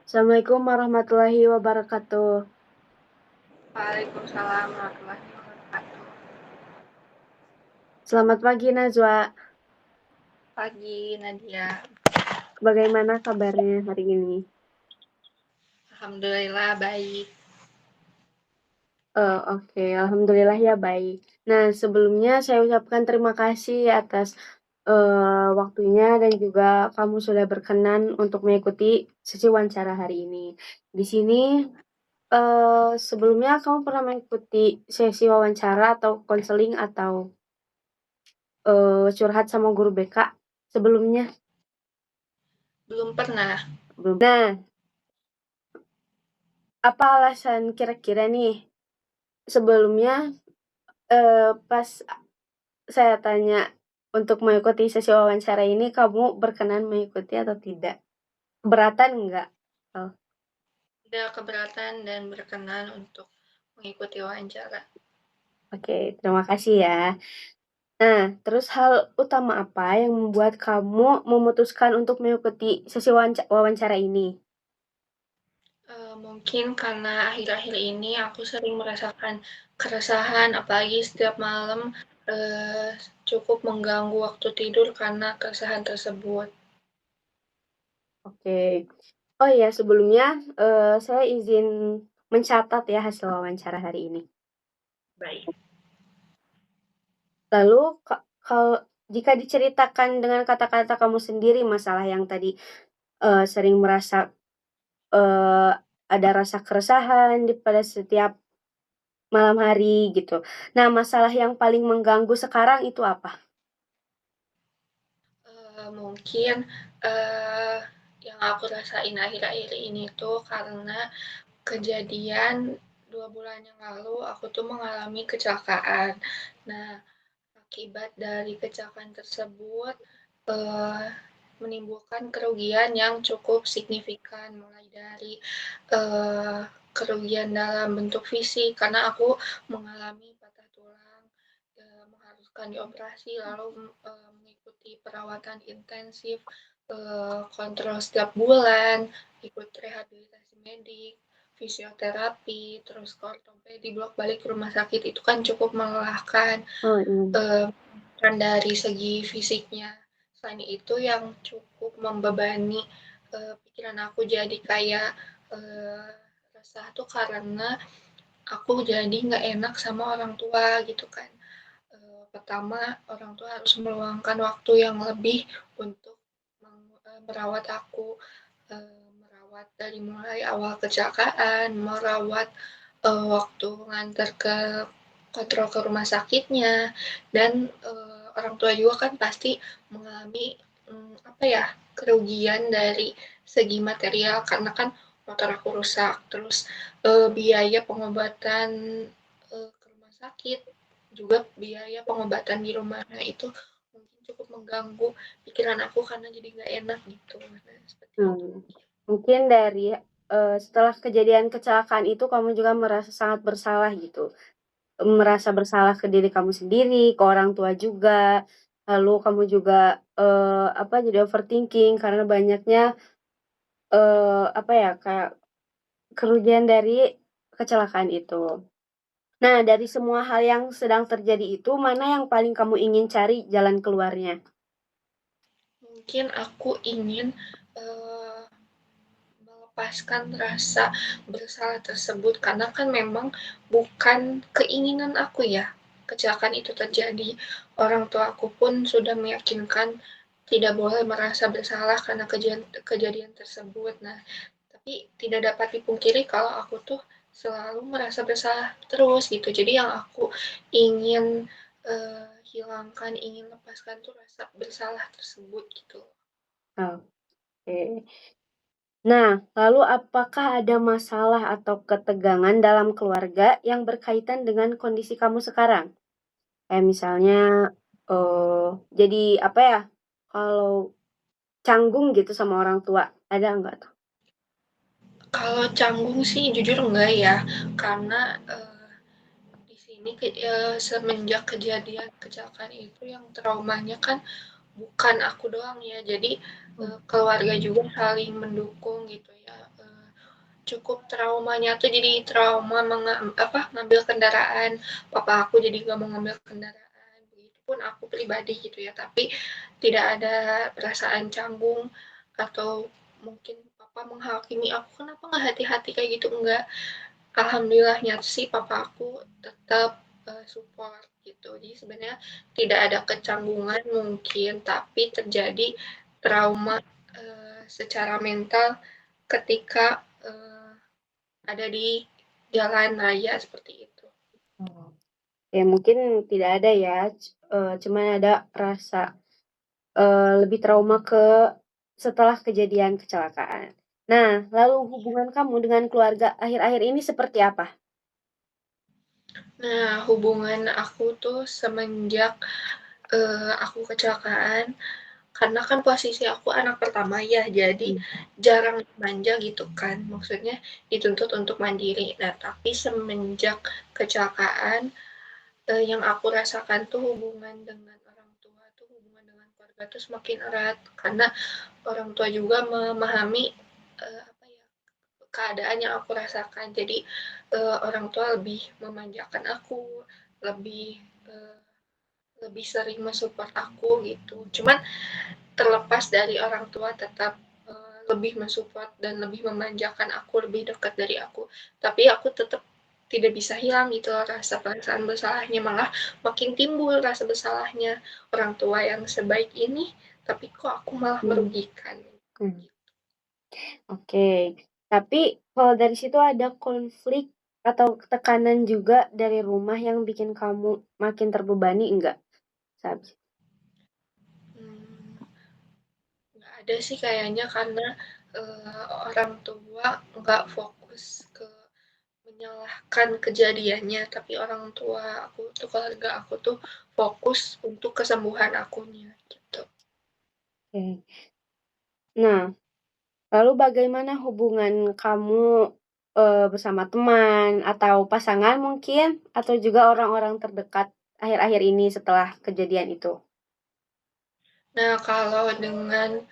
Assalamualaikum warahmatullahi wabarakatuh. Waalaikumsalam warahmatullahi wabarakatuh. Selamat pagi Najwa. Pagi Nadia. Bagaimana kabarnya hari ini? Alhamdulillah baik. Oke, alhamdulillah ya baik. Nah, sebelumnya saya ucapkan terima kasih atas waktunya dan juga kamu sudah berkenan untuk mengikuti sesi wawancara hari ini. Di sini sebelumnya kamu pernah mengikuti sesi wawancara atau konseling atau curhat sama guru BK sebelumnya? Belum pernah. Belum. Nah, apa alasan kira-kira nih sebelumnya pas saya tanya untuk mengikuti sesi wawancara ini, kamu berkenan mengikuti atau tidak? Keberatan enggak? Oh, Tidak keberatan dan berkenan untuk mengikuti wawancara. oke, terima kasih ya. Nah, terus hal utama apa yang membuat kamu memutuskan untuk mengikuti sesi wawancara ini? Mungkin karena akhir-akhir ini aku sering merasakan keresahan, apalagi setiap malam uh, cukup mengganggu waktu tidur karena keresahan tersebut. Oke. Oh iya, sebelumnya saya izin mencatat ya hasil wawancara hari ini. Baik. Lalu kalau jika diceritakan dengan kata-kata kamu sendiri masalah yang tadi sering merasa ada rasa keresahan pada setiap malam hari gitu. Nah, masalah yang paling mengganggu sekarang itu apa? Mungkin uh, yang aku rasain akhir-akhir ini tuh karena kejadian 2 bulan yang lalu aku tuh mengalami kecelakaan. Nah, akibat dari kecelakaan tersebut eh, menimbulkan kerugian yang cukup signifikan, mulai dari eh, kerugian dalam bentuk fisik karena aku mengalami patah tulang, mengharuskan dioperasi, lalu mengikuti perawatan intensif, kontrol setiap bulan, ikut rehabilitasi medik, fisioterapi, terus ke ortopedi, bolak-balik ke rumah sakit itu kan cukup melelahkan. Oh, iya. Kan dari segi fisiknya. Selain itu yang cukup membebani pikiran aku jadi kayak resah tuh karena aku jadi nggak enak sama orang tua gitu kan. Pertama, orang tua harus meluangkan waktu yang lebih untuk merawat aku, merawat dari mulai awal kecelakaan, merawat waktu ngantar ke kontrol ke rumah sakitnya, dan orang tua juga kan pasti mengalami apa ya, kerugian dari segi material karena kan motor aku rusak, terus biaya pengobatan ke rumah sakit, juga biaya pengobatan di rumah. Nah, itu mungkin cukup mengganggu pikiran aku karena jadi nggak enak gitu. Nah, seperti itu. Mungkin dari setelah kejadian kecelakaan itu kamu juga merasa sangat bersalah gitu. Merasa bersalah ke diri kamu sendiri, ke orang tua juga, lalu kamu juga, jadi overthinking karena banyaknya, kayak kerugian dari kecelakaan itu. Nah, dari semua hal yang sedang terjadi itu, mana yang paling kamu ingin cari jalan keluarnya? Mungkin aku ingin uh, melepaskan rasa bersalah tersebut karena kan memang bukan keinginan aku ya kecelakaan itu terjadi. Orang tua aku pun sudah meyakinkan tidak boleh merasa bersalah karena kejadian tersebut. Nah, tapi tidak dapat dipungkiri kalau aku tuh selalu merasa bersalah terus gitu. Jadi yang aku ingin hilangkan, ingin lepaskan tuh rasa bersalah tersebut gitu. Oke. Nah, lalu apakah ada masalah atau ketegangan dalam keluarga yang berkaitan dengan kondisi kamu sekarang? Kayak misalnya, jadi kalau canggung gitu sama orang tua, ada nggak tuh? Kalau canggung sih jujur enggak ya, karena di sini semenjak kejadian kecelakaan itu yang traumanya kan bukan aku doang ya, jadi keluarga juga saling mendukung gitu ya. cukup traumanya tuh jadi trauma ngambil kendaraan. Papa aku jadi nggak mau ngambil kendaraan. Begitupun aku pribadi gitu ya. Tapi tidak ada perasaan canggung atau mungkin papa menghakimi aku kenapa nggak hati-hati kayak gitu enggak. Alhamdulillahnya sih papa aku tetap support gitu. Jadi sebenarnya tidak ada kecanggungan mungkin, tapi terjadi trauma secara mental ketika ada di jalan raya seperti itu. Oh. Ya mungkin tidak ada ya, cuman ada rasa, lebih trauma setelah kejadian kecelakaan. Nah, lalu hubungan kamu dengan keluarga akhir-akhir ini seperti apa? Nah, hubungan aku tuh semenjak aku kecelakaan, karena kan posisi aku anak pertama ya, jadi Mmm. jarang manja gitu kan, maksudnya dituntut untuk mandiri. Nah, tapi semenjak kecelakaan, yang aku rasakan tuh hubungan dengan orang tua tuh, hubungan dengan keluarga tuh semakin erat, karena orang tua juga memahami, apa ya, keadaan yang aku rasakan. Jadi, orang tua lebih memanjakan aku, lebih, eee, lebih sering mensupport aku gitu. Cuman terlepas dari orang tua tetap, lebih mensupport dan lebih memanjakan aku, lebih dekat dari aku, tapi aku tetap tidak bisa hilang gitu loh rasa perasaan bersalahnya, malah makin timbul rasa bersalahnya. Orang tua yang sebaik ini, tapi kok aku malah Mmm. merugikan, Mmm. gitu. Oke. Tapi kalau dari situ ada konflik atau tekanan juga dari rumah yang bikin kamu makin terbebani enggak? Saat Mmm. Nggak ada sih kayaknya karena, orang tua nggak fokus ke menyalahkan kejadiannya, tapi orang tua aku tuh, keluarga aku tuh fokus untuk kesembuhan akunya, gitu. Oke. Nah, lalu bagaimana hubungan kamu, bersama teman atau pasangan mungkin, atau juga orang-orang terdekat akhir-akhir ini setelah kejadian itu? Nah, kalau dengan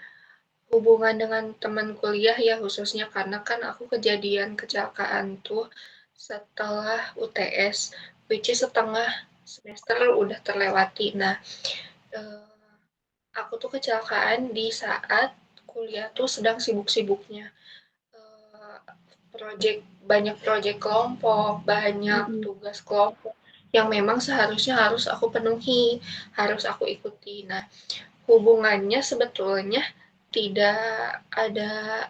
hubungan dengan teman kuliah ya khususnya karena kan aku kejadian kecelakaan tuh setelah UTS, which is setengah semester udah terlewati. Nah, eee, aku tuh kecelakaan di saat kuliah tuh sedang sibuk-sibuknya. Eee, banyak project kelompok, banyak Mhm. tugas kelompok yang memang seharusnya harus aku penuhi, harus aku ikuti. Nah, hubungannya sebetulnya tidak ada,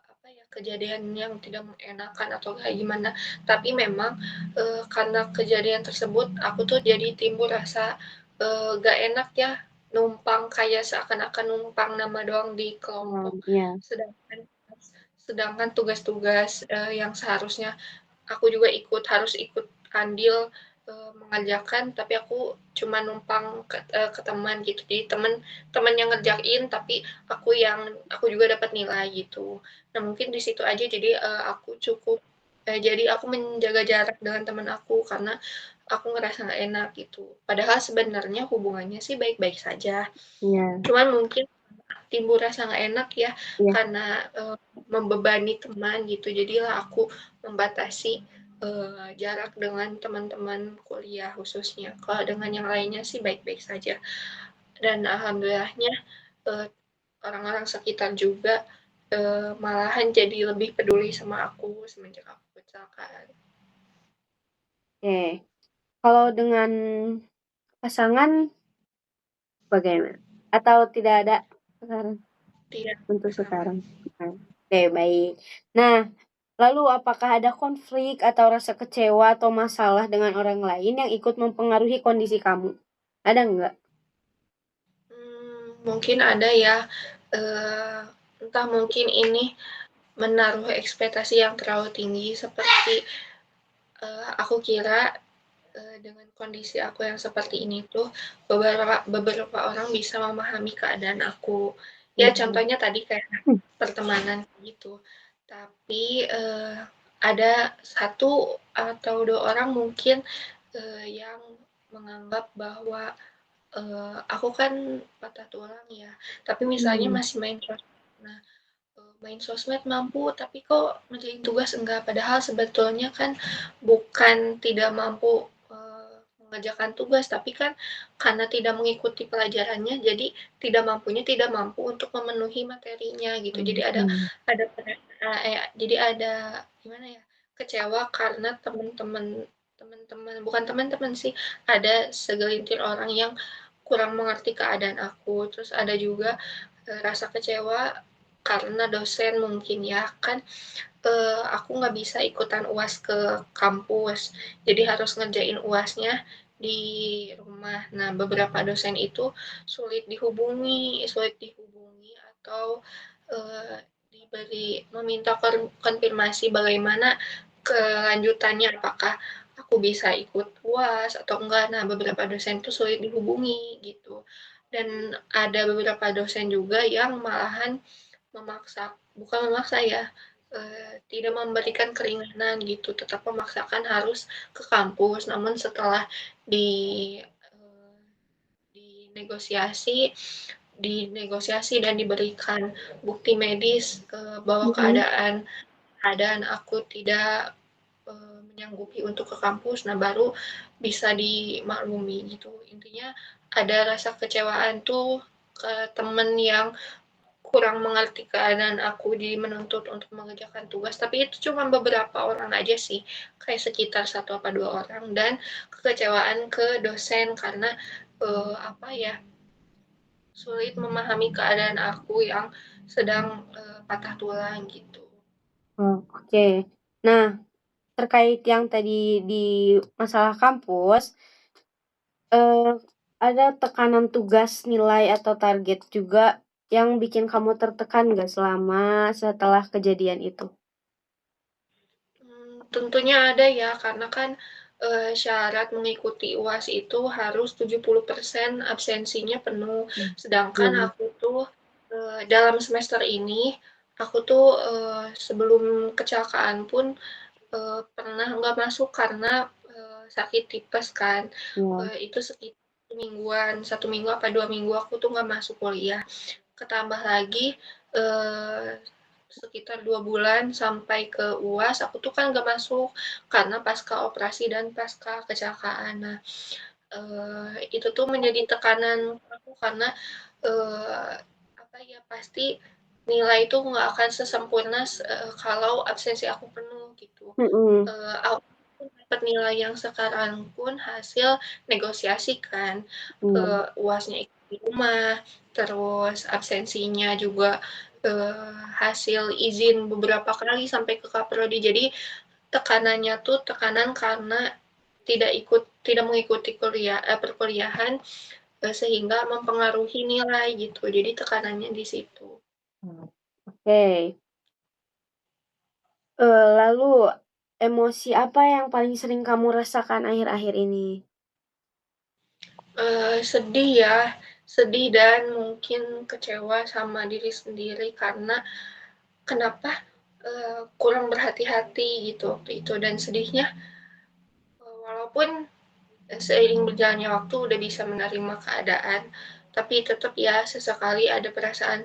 apa ya, kejadian yang tidak mengenakan atau kayak gimana, tapi memang, karena kejadian tersebut aku tuh jadi timbul rasa, nggak enak ya, numpang kayak seakan-akan numpang nama doang di Oh, kelompok, iya. sedangkan sedangkan tugas-tugas, yang seharusnya aku juga harus ikut andil, mengerjakan, tapi aku cuma numpang ke teman gitu. Jadi temen yang ngerjain, tapi aku juga dapat nilai gitu. Nah, mungkin di situ aja jadi, jadi aku menjaga jarak dengan teman aku karena aku ngerasa nggak enak gitu. Padahal sebenarnya hubungannya sih baik-baik saja, Iya. cuman mungkin timbul rasa nggak enak ya Iya. karena, membebani teman gitu. Jadilah aku membatasi, jarak dengan teman-teman kuliah khususnya. Kalau dengan yang lainnya sih baik-baik saja dan alhamdulillahnya, eee, orang-orang sekitar juga, malahan jadi lebih peduli sama aku semenjak aku kecelakaan. Oke. Kalau dengan pasangan bagaimana? Atau tidak ada sekarang? Tidak Untuk sama. sekarang. Oke, baik. Nah, lalu apakah ada konflik atau rasa kecewa atau masalah dengan orang lain yang ikut mempengaruhi kondisi kamu? Ada nggak? Mungkin ada ya, entah mungkin ini menaruh ekspektasi yang terlalu tinggi seperti, aku kira, dengan kondisi aku yang seperti ini tuh beberapa beberapa orang bisa memahami keadaan aku. Ya Mhm. contohnya tadi kayak pertemanan gitu. Tapi, ada satu atau 2 orang mungkin, yang menganggap bahwa, aku kan patah tulang ya, tapi misalnya Mmm. masih main catur. Nah, main sosmed mampu, tapi kok ngerjain tugas enggak. Padahal sebetulnya kan bukan tidak mampu mengerjakan tugas, tapi kan karena tidak mengikuti pelajarannya, jadi tidak mampu untuk memenuhi materinya gitu. Jadi Hmm. ada jadi ada gimana ya, kecewa karena teman-teman bukan teman-teman sih, ada segelintir orang yang kurang mengerti keadaan aku. Terus ada juga rasa kecewa karena dosen mungkin ya kan aku nggak bisa ikutan UAS ke kampus, jadi harus ngerjain UASnya di rumah. Nah, beberapa dosen itu sulit dihubungi atau meminta konfirmasi bagaimana kelanjutannya, apakah aku bisa ikut UAS atau enggak. Nah, beberapa dosen itu sulit dihubungi gitu. Dan ada beberapa dosen juga yang malahan bukan memaksa ya, tidak memberikan keringanan gitu, tetap memaksakan harus ke kampus. Namun setelah di eee, dinegosiasi dinegosiasi dan diberikan bukti medis, bahwa Mm-mm. keadaan aku tidak, menyanggupi untuk ke kampus, nah baru bisa dimaklumi gitu. Intinya ada rasa kecewaan tuh ke temen yang kurang mengerti keadaan aku jadi menuntut untuk mengerjakan tugas, tapi itu cuma beberapa orang aja sih, kayak sekitar satu apa 2 orang, dan kekecewaan ke dosen karena, apa ya, sulit memahami keadaan aku yang sedang, patah tulang gitu. Oh, oke. Nah, terkait yang tadi di masalah kampus, eee, ada tekanan tugas, nilai, atau target juga yang bikin kamu tertekan nggak setelah kejadian itu? Tentunya ada ya, karena kan, syarat mengikuti UAS itu harus 70% absensinya penuh. Sedangkan Iya. aku tuh, dalam semester ini, aku tuh, sebelum kecelakaan pun, pernah nggak masuk karena, sakit tipes kan, Iya. itu sekitar mingguan, 1 minggu apa 2 minggu aku tuh nggak masuk kuliah. Ketambah lagi, eee, sekitar 2 bulan sampai ke UAS, aku tuh kan nggak masuk karena pasca operasi dan pasca kecelakaan. Nah, itu tuh menjadi tekanan aku karena, eee, apa ya, pasti nilai itu nggak akan sesempurna kalau absensi aku penuh gitu. Mhm. Aku dapat nilai yang sekarang pun hasil negosiasi kan, Iya. UASnya ikut di rumah, terus absensinya juga, hasil izin beberapa kali sampai ke kaprodi. Jadi tekanannya tuh tekanan karena tidak mengikuti perkuliahan, sehingga mempengaruhi nilai gitu. Jadi tekanannya di situ. Oke. Lalu emosi apa yang paling sering kamu rasakan akhir-akhir ini? Sedih ya, sedih dan mungkin kecewa sama diri sendiri karena kenapa, kurang berhati-hati gitu waktu itu. Dan sedihnya, walaupun seiring berjalannya waktu udah bisa menerima keadaan, tapi tetap ya sesekali ada perasaan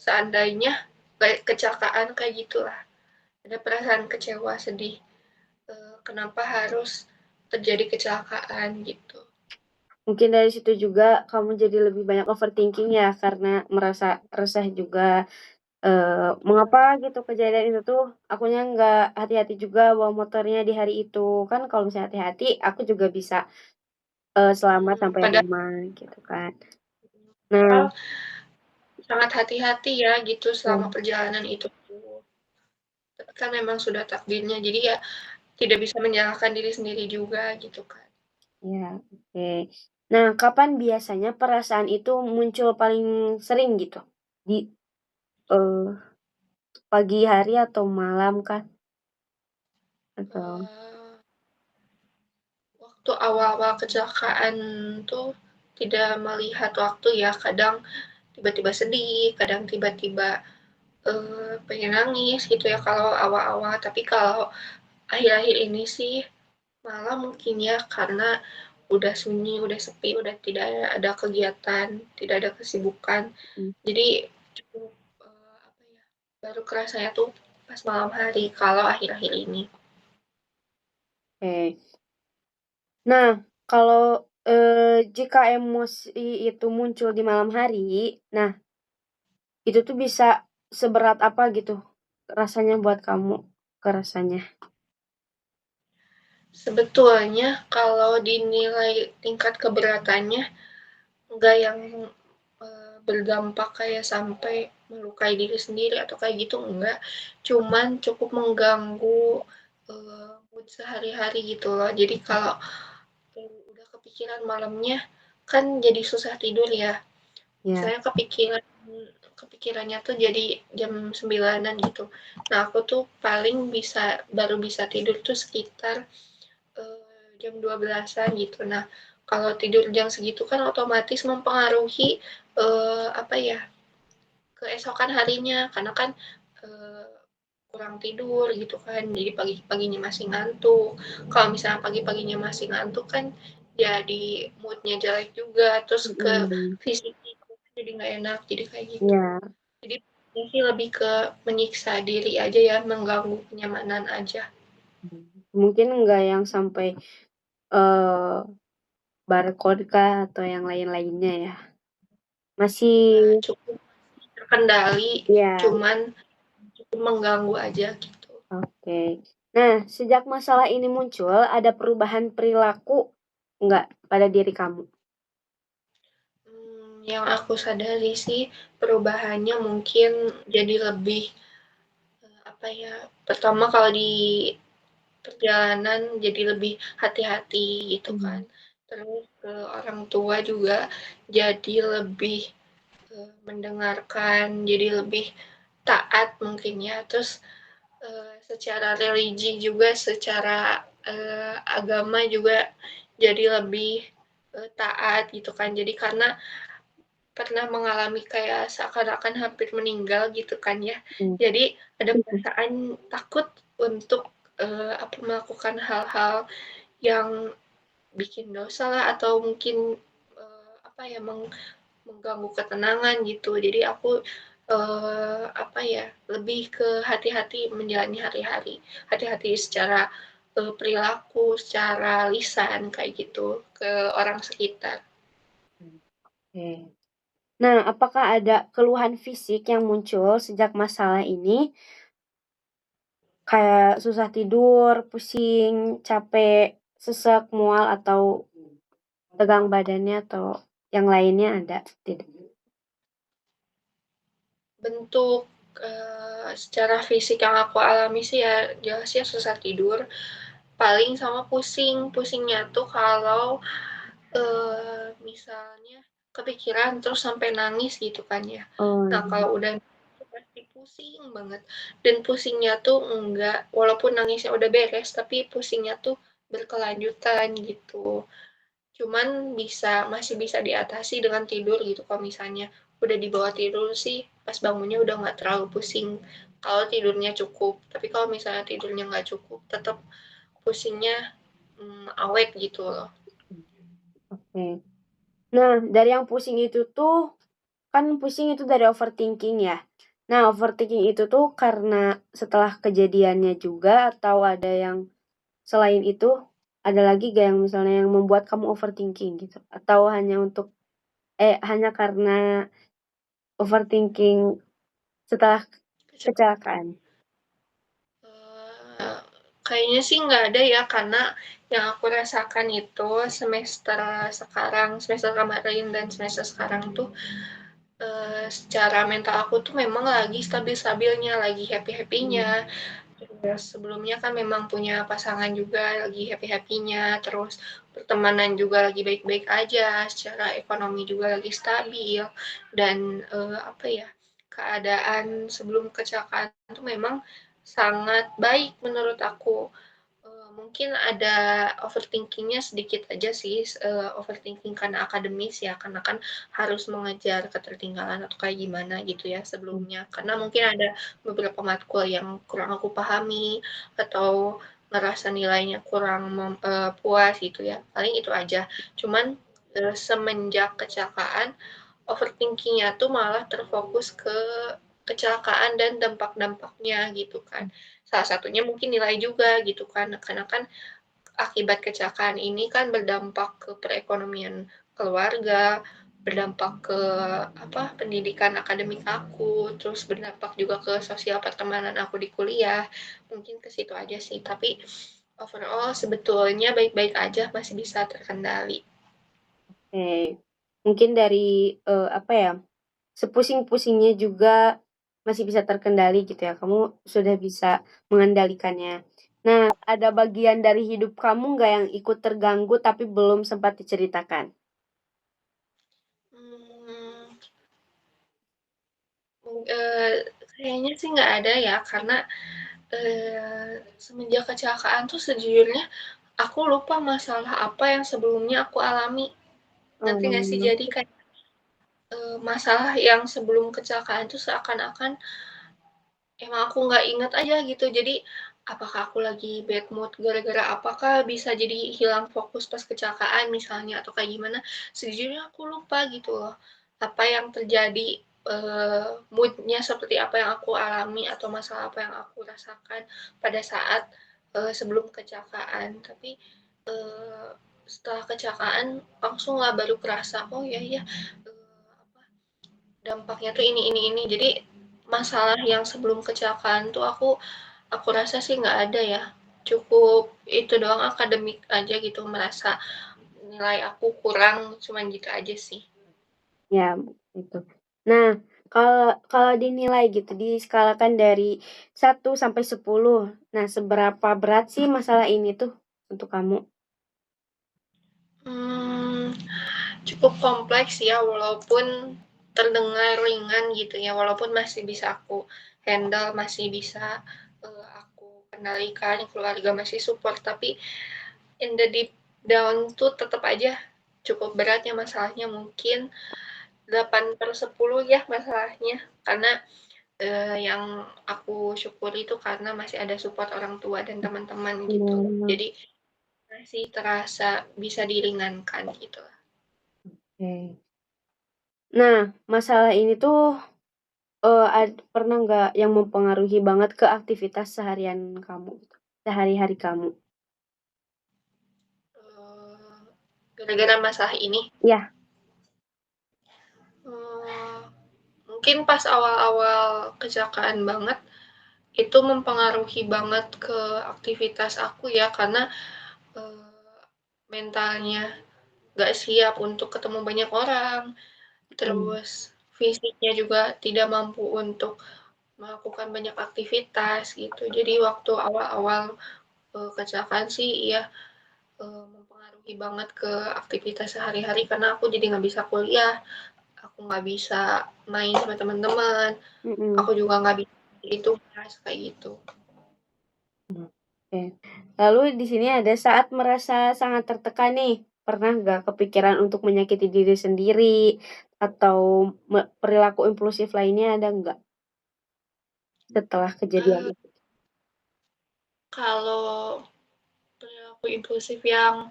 seandainya kayak kecelakaan kayak gitulah. Ada perasaan kecewa, sedih, kenapa harus terjadi kecelakaan gitu. Mungkin dari situ juga kamu jadi lebih banyak overthinking ya, karena merasa resah juga, mengapa gitu kejadian itu tuh akunya nggak hati-hati juga bawa motornya di hari itu, kan kalau misalnya hati-hati aku juga bisa, selamat sampai Padahal rumah gitu kan. Nah, padahal sangat hati-hati ya gitu selama ya, perjalanan itu tuh. Tapi kan memang sudah takdirnya, jadi ya tidak bisa menyalahkan diri sendiri juga gitu kan. ya, oke. Nah, kapan biasanya perasaan itu muncul paling sering gitu? Di, eee, pagi hari atau malam kah? Atau Eee, Waktu awal-awal kecelakaan tuh tidak melihat waktu ya, kadang tiba-tiba sedih, kadang tiba-tiba, pengen nangis gitu ya kalau awal-awal. Tapi kalau akhir-akhir ini sih malah mungkin ya karena udah sunyi, udah sepi, udah tidak ada kegiatan, tidak ada kesibukan. mhm, Jadi cukup, apa ya, baru kerasanya tuh pas malam hari kalau akhir-akhir ini. Oke. Nah, kalau jika emosi itu muncul di malam hari, nah itu tuh bisa seberat apa gitu rasanya buat kamu kerasanya? Sebetulnya kalau dinilai tingkat keberatannya nggak yang berdampak kayak sampai melukai diri sendiri atau kayak gitu enggak, cuman cukup mengganggu mood sehari-hari gitu loh. Jadi kalau udah kepikiran malamnya kan jadi susah tidur ya. Ya. Misalnya kepikirannya tuh jadi jam 9-an gitu. Nah, aku tuh paling baru bisa tidur tuh sekitar jam 12-an gitu. Nah, kalau tidur jam segitu kan otomatis mempengaruhi apa ya, keesokan harinya karena kan eh, kurang tidur gitu kan. Jadi pagi-paginya masih ngantuk. Kalau misalnya pagi-paginya masih ngantuk kan jadi moodnya jelek juga, terus ke Mhm. fisik jadi nggak enak, jadi kayak gitu. Iya. Jadi sih lebih ke menyiksa diri aja ya, mengganggu kenyamanan aja. Mungkin enggak yang sampai, eee, barcode kah atau yang lain-lainnya ya? Nggak Masih cukup terkendali, ya, cuman cukup mengganggu aja gitu. oke. Nah, sejak masalah ini muncul, ada perubahan perilaku enggak pada diri kamu? Yang aku sadari sih perubahannya mungkin jadi lebih apa ya? Pertama kalau di perjalanan jadi lebih hati-hati gitu kan. Mmm. Terus ke orang tua juga jadi lebih mendengarkan, jadi lebih taat mungkin ya. Terus secara religi juga, secara agama juga jadi lebih taat gitu kan. Jadi karena pernah mengalami kayak seakan-akan hampir meninggal gitu kan ya. Mhm. Jadi ada perasaan takut untuk apa melakukan hal-hal yang bikin dosa lah atau mungkin apa ya mengganggu ketenangan gitu. Jadi aku apa ya lebih ke hati-hati menjalani hari-hari, hati-hati secara perilaku, secara lisan kayak gitu ke orang sekitar. Oke. Nah, apakah ada keluhan fisik yang muncul sejak masalah ini? Kayak susah tidur, pusing, capek, sesek, mual, atau tegang badannya atau yang lainnya ada? Tidak? Bentuk secara fisik yang aku alami sih ya jelasnya susah tidur, paling sama pusing. Pusingnya tuh kalau misalnya kepikiran terus sampai nangis gitu kan ya. Oh, Nah, iya. kalau udah pasti pusing banget. Dan pusingnya tuh enggak, walaupun nangisnya udah beres, tapi pusingnya tuh berkelanjutan gitu. Cuman masih bisa diatasi dengan tidur gitu. Kalau misalnya udah dibawa tidur sih, pas bangunnya udah nggak terlalu pusing. Kalau tidurnya cukup. Tapi kalau misalnya tidurnya nggak cukup, tetap pusingnya awet gitu loh. Oke. Nah, dari yang pusing itu tuh, kan pusing itu dari overthinking ya. Nah, overthinking itu tuh karena setelah kejadiannya juga atau ada yang selain itu, ada lagi gak yang misalnya yang membuat kamu overthinking gitu? Atau hanya karena overthinking setelah kecelakaan? Kayaknya sih nggak ada ya, karena yang aku rasakan itu semester kemarin dan semester sekarang tuh secara mental aku tuh memang lagi stabil-stabilnya, lagi happy-happynya. Mmm. Terus sebelumnya kan memang punya pasangan juga lagi happy-happynya, terus pertemanan juga lagi baik-baik aja, secara ekonomi juga lagi stabil, dan apa ya, keadaan sebelum kecelakaan itu memang sangat baik menurut aku. Mungkin ada overthinkingnya sedikit aja sih, overthinking karena akademis ya, karena kan harus mengejar ketertinggalan atau kayak gimana gitu ya sebelumnya. Karena mungkin ada beberapa matkul yang kurang aku pahami atau ngerasa nilainya kurang puas gitu ya, paling itu aja. Cuman, semenjak kecelakaan, overthinking-nya tuh malah terfokus ke kecelakaan dan dampak-dampaknya gitu kan. Salah satunya mungkin nilai juga gitu kan, karena kan akibat kecelakaan ini kan berdampak ke perekonomian keluarga, berdampak ke pendidikan akademik aku, terus berdampak juga ke sosial pertemanan aku di kuliah. Mungkin ke situ aja sih, tapi overall sebetulnya baik-baik aja, masih bisa terkendali. Oke. Mungkin dari sepusing-pusingnya juga masih bisa terkendali gitu ya. Kamu sudah bisa mengendalikannya. Nah, ada bagian dari hidup kamu nggak yang ikut terganggu tapi belum sempat diceritakan? Hmm, kayaknya sih nggak ada ya, karena semenjak kecelakaan tuh sejujurnya aku lupa masalah apa yang sebelumnya aku alami. Ngerti nggak sih? Oh, Jadi kayak masalah yang sebelum kecelakaan tuh seakan-akan emang aku nggak inget aja gitu. Jadi apakah aku lagi bad mood gara-gara apakah bisa jadi hilang fokus pas kecelakaan misalnya atau kayak gimana? Sejujurnya aku lupa gitu loh. Apa yang terjadi, mood-nya seperti apa yang aku alami atau masalah apa yang aku rasakan pada saat, sebelum kecelakaan. Tapi, eee, setelah kecelakaan langsung lah baru kerasa, "Oh ya ya, apa, dampaknya tuh ini." Jadi masalah yang sebelum kecelakaan tuh aku rasa sih nggak ada ya. Cukup itu doang akademik aja gitu, merasa nilai aku kurang, cuman gitu aja sih. ya, itu. Nah, kalau kalau dinilai gitu, diskalakan dari 1 sampai 10. Nah, seberapa berat sih masalah ini tuh untuk kamu? Hmm, cukup kompleks ya, walaupun terdengar ringan gitu ya, walaupun masih bisa aku handle, masih bisa aku kendalikan, keluarga masih support, tapi in the deep down tuh tetap aja cukup berat ya masalahnya, mungkin 8/10 ya masalahnya, karena yang aku syukuri itu karena masih ada support orang tua dan teman-teman gitu. Mmm, Jadi masih terasa bisa diringankan gitu. oke. Nah, masalah ini tuh, pernah nggak yang mempengaruhi banget ke aktivitas seharian kamu gitu, sehari-hari kamu? Gara-gara masalah ini, Iya. eee, mungkin pas awal-awal kecelakaan banget, itu mempengaruhi banget ke aktivitas aku ya, karena, eee, mentalnya nggak siap untuk ketemu banyak orang, Mmm, terus fisiknya juga tidak mampu untuk melakukan banyak aktivitas gitu. Jadi waktu awal-awal, kecelakaan sih iya, mempengaruhi banget ke aktivitas sehari-hari karena aku jadi nggak bisa kuliah, aku nggak bisa main sama teman-teman, mhm. aku juga nggak bisa itu Mas, kayak gitu. Oke. Lalu di sini ada saat merasa sangat tertekan nih, pernah nggak kepikiran untuk menyakiti diri sendiri atau perilaku impulsif lainnya ada nggak setelah kejadian Eee, itu? kalau perilaku impulsif yang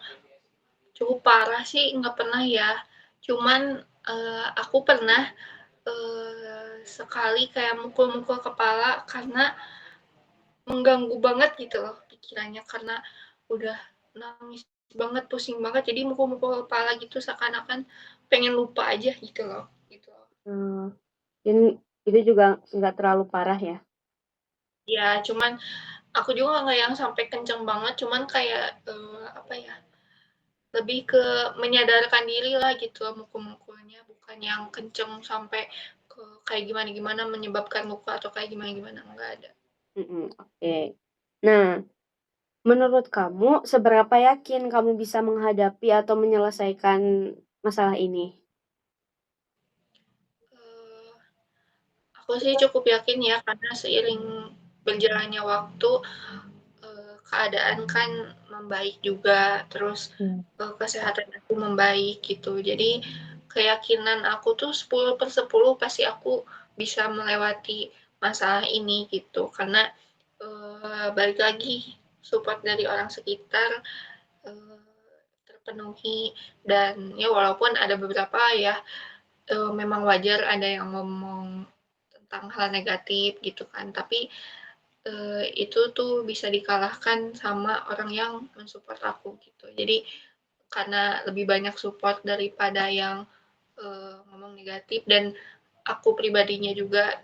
cukup parah sih nggak pernah ya, cuman, aku pernah, sekali kayak mukul-mukul kepala karena mengganggu banget gitu loh pikirannya, karena udah nangis banget, pusing banget, jadi mukul-mukul kepala gitu seakan-akan pengen lupa aja gitu loh, gitu loh. Eee, ini itu juga nggak terlalu parah ya? Ya cuman aku juga nggak yang sampai kenceng banget, cuman kayak, apa ya, lebih ke menyadarkan diri lah gitu loh mukul-mukulnya, bukan yang kenceng sampai ke kayak gimana-gimana menyebabkan luka atau kayak gimana-gimana, enggak ada. Mhm, oke. Nah, menurut kamu seberapa yakin kamu bisa menghadapi atau menyelesaikan masalah ini? Eee, aku sih cukup yakin ya karena seiring berjalannya waktu, keadaan kan membaik juga, terus, Mmm. kesehatan aku membaik gitu. Jadi keyakinan aku tuh 10/10 pasti aku bisa melewati masalah ini gitu. Karena, balik lagi support dari orang sekitar, eee, terpenuhi dan ya walaupun ada beberapa ya, memang wajar ada yang ngomong tentang hal negatif gitu kan. Tapi itu tuh bisa dikalahkan sama orang yang mensupport aku gitu. Jadi karena lebih banyak support daripada yang ngomong negatif, dan aku pribadinya juga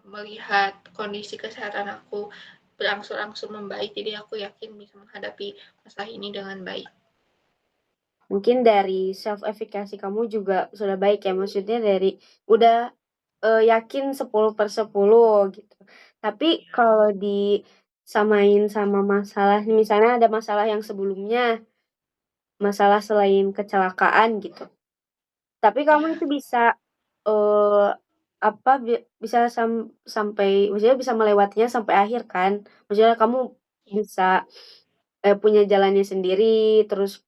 melihat kondisi kesehatan aku berangsur-angsur membaik, jadi aku yakin bisa menghadapi masalah ini dengan baik. Mungkin dari self efficacy kamu juga sudah baik ya, maksudnya dari udah yakin 10/10 gitu. Tapi kalau disamain sama masalah, misalnya ada masalah yang sebelumnya, masalah selain kecelakaan gitu. Tapi kamu Ya, itu bisa eee, apa, bisa sampai maksudnya bisa melewatinya sampai akhir kan? Maksudnya kamu ya bisa, punya jalannya sendiri, terus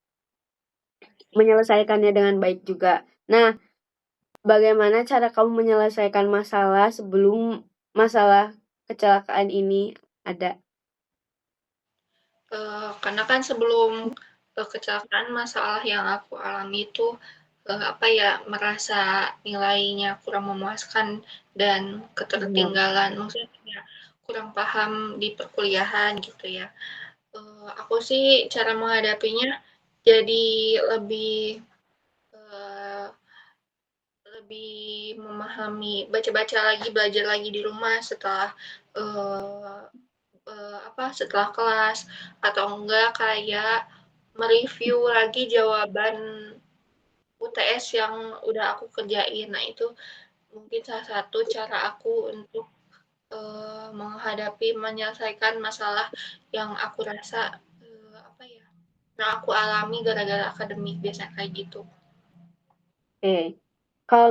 pasti. menyelesaikannya dengan baik juga. Nah, bagaimana cara kamu menyelesaikan masalah sebelum masalah kecelakaan ini ada? Karena kan sebelum kecelakaan, masalah yang aku alami itu apa ya, merasa nilainya kurang memuaskan dan Benar. ketertinggalan, maksudnya kayak kurang paham di perkuliahan gitu ya. Aku sih cara menghadapinya jadi lebih uh, lebih memahami, baca-baca lagi, belajar lagi di rumah setelah uh, setelah kelas, atau enggak kayak mereview lagi jawaban UTS yang udah aku kerjain. Nah, itu mungkin salah satu cara aku untuk menghadapi, menyelesaikan masalah yang aku rasa apa ya, yang aku alami gara-gara akademik, biasanya kayak gitu. Oke.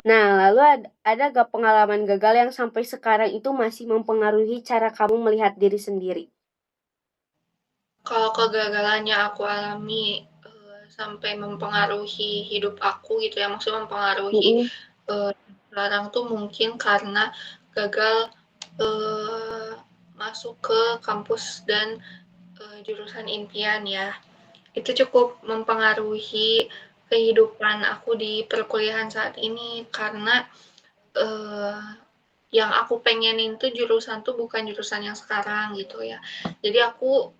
Nah, lalu ada gak pengalaman gagal yang sampai sekarang itu masih mempengaruhi cara kamu melihat diri sendiri? Kalau kegagalannya aku alami sampai mempengaruhi hidup aku gitu ya, maksudnya mempengaruhi Mhm. sekarang tuh mungkin karena gagal eh, masuk ke kampus dan jurusan impian ya. Itu cukup mempengaruhi kehidupan aku di perkuliahan saat ini, karena eh, yang aku pengenin tuh jurusan tuh bukan jurusan yang sekarang gitu ya. Jadi aku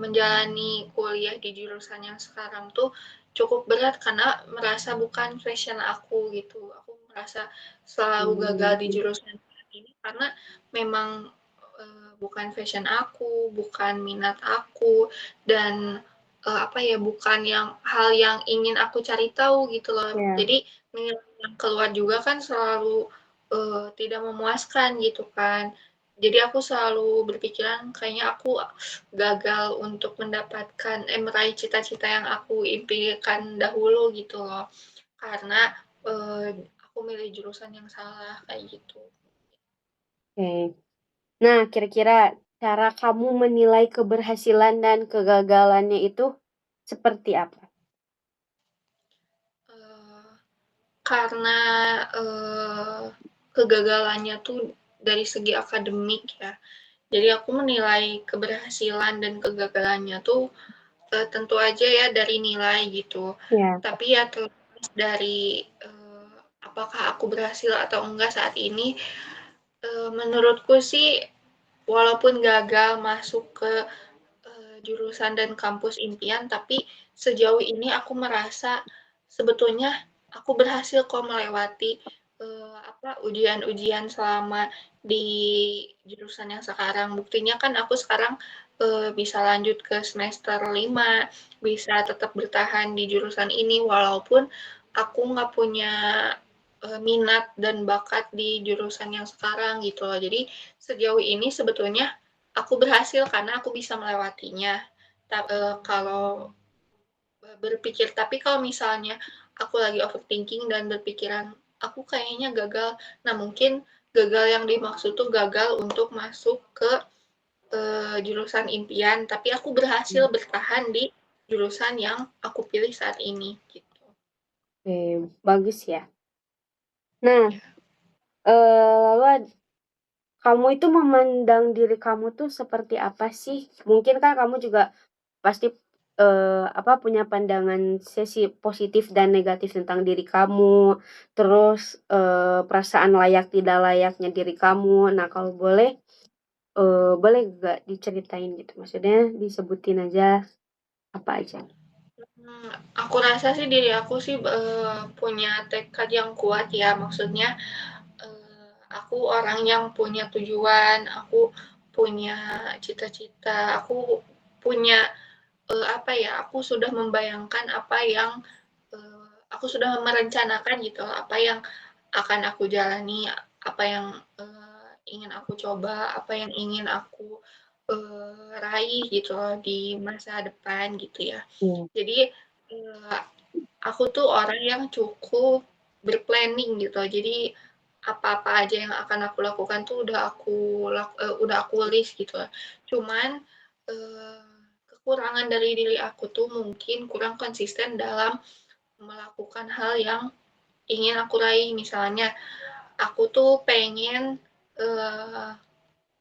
menjalani kuliah di jurusan yang sekarang tuh cukup berat karena merasa bukan passion aku gitu. Aku merasa selalu gagal di Mmm. jurusan ini karena memang bukan passion aku, bukan minat aku, dan apa ya, bukan yang hal yang ingin aku cari tahu gitu loh. Ya, Jadi nilai yang keluar juga kan selalu tidak memuaskan gitu kan. Jadi aku selalu berpikiran kayaknya aku gagal untuk mendapatkan meraih cita-cita yang aku impikan dahulu gitu loh. Karena aku milih jurusan yang salah kayak gitu. oke. Nah, kira-kira cara kamu menilai keberhasilan dan kegagalannya itu seperti apa? Uh, karena kegagalannya tuh dari segi akademik ya. Jadi aku menilai keberhasilan dan kegagalannya tuh tentu aja ya dari nilai gitu. Ya. Tapi ya terlepas dari apakah aku berhasil atau enggak saat ini, menurutku sih walaupun gagal masuk ke jurusan dan kampus impian, tapi sejauh ini aku merasa sebetulnya aku berhasil kok melewati ujian-ujian selama di jurusan yang sekarang. Buktinya kan aku sekarang bisa lanjut ke semester 5, bisa tetap bertahan di jurusan ini walaupun aku nggak punya minat dan bakat di jurusan yang sekarang gitu loh. Jadi sejauh ini sebetulnya aku berhasil karena aku bisa melewatinya. Kalau berpikir, tapi kalau misalnya aku lagi overthinking dan berpikiran aku kayaknya gagal, nah mungkin gagal yang dimaksud tuh gagal untuk masuk ke jurusan impian, tapi aku berhasil bertahan di jurusan yang aku pilih saat ini gitu. Oke, bagus ya. Nah, Ya. lalu kamu itu memandang diri kamu tuh seperti apa sih? Mungkin kan kamu juga pasti, punya pandangan sisi positif dan negatif tentang diri kamu, terus, perasaan layak tidak layaknya diri kamu. Nah, kalau boleh nggak diceritain gitu? Maksudnya disebutin aja, apa aja? Aku rasa sih diri aku sih, punya tekad yang kuat ya, maksudnya, aku orang yang punya tujuan, aku punya cita-cita, aku punya, apa ya, aku sudah membayangkan apa yang, aku sudah merencanakan gitu, apa yang akan aku jalani, apa yang, ingin aku coba, apa yang ingin aku, raih gitu loh di masa depan gitu ya. Iya. Jadi, eee, aku tuh orang yang cukup berplanning gitu. Jadi apa-apa aja yang akan aku lakukan tuh udah aku list gitu. Cuman, eee, kekurangan dari diri aku tuh mungkin kurang konsisten dalam melakukan hal yang ingin aku raih. Misalnya aku tuh pengen,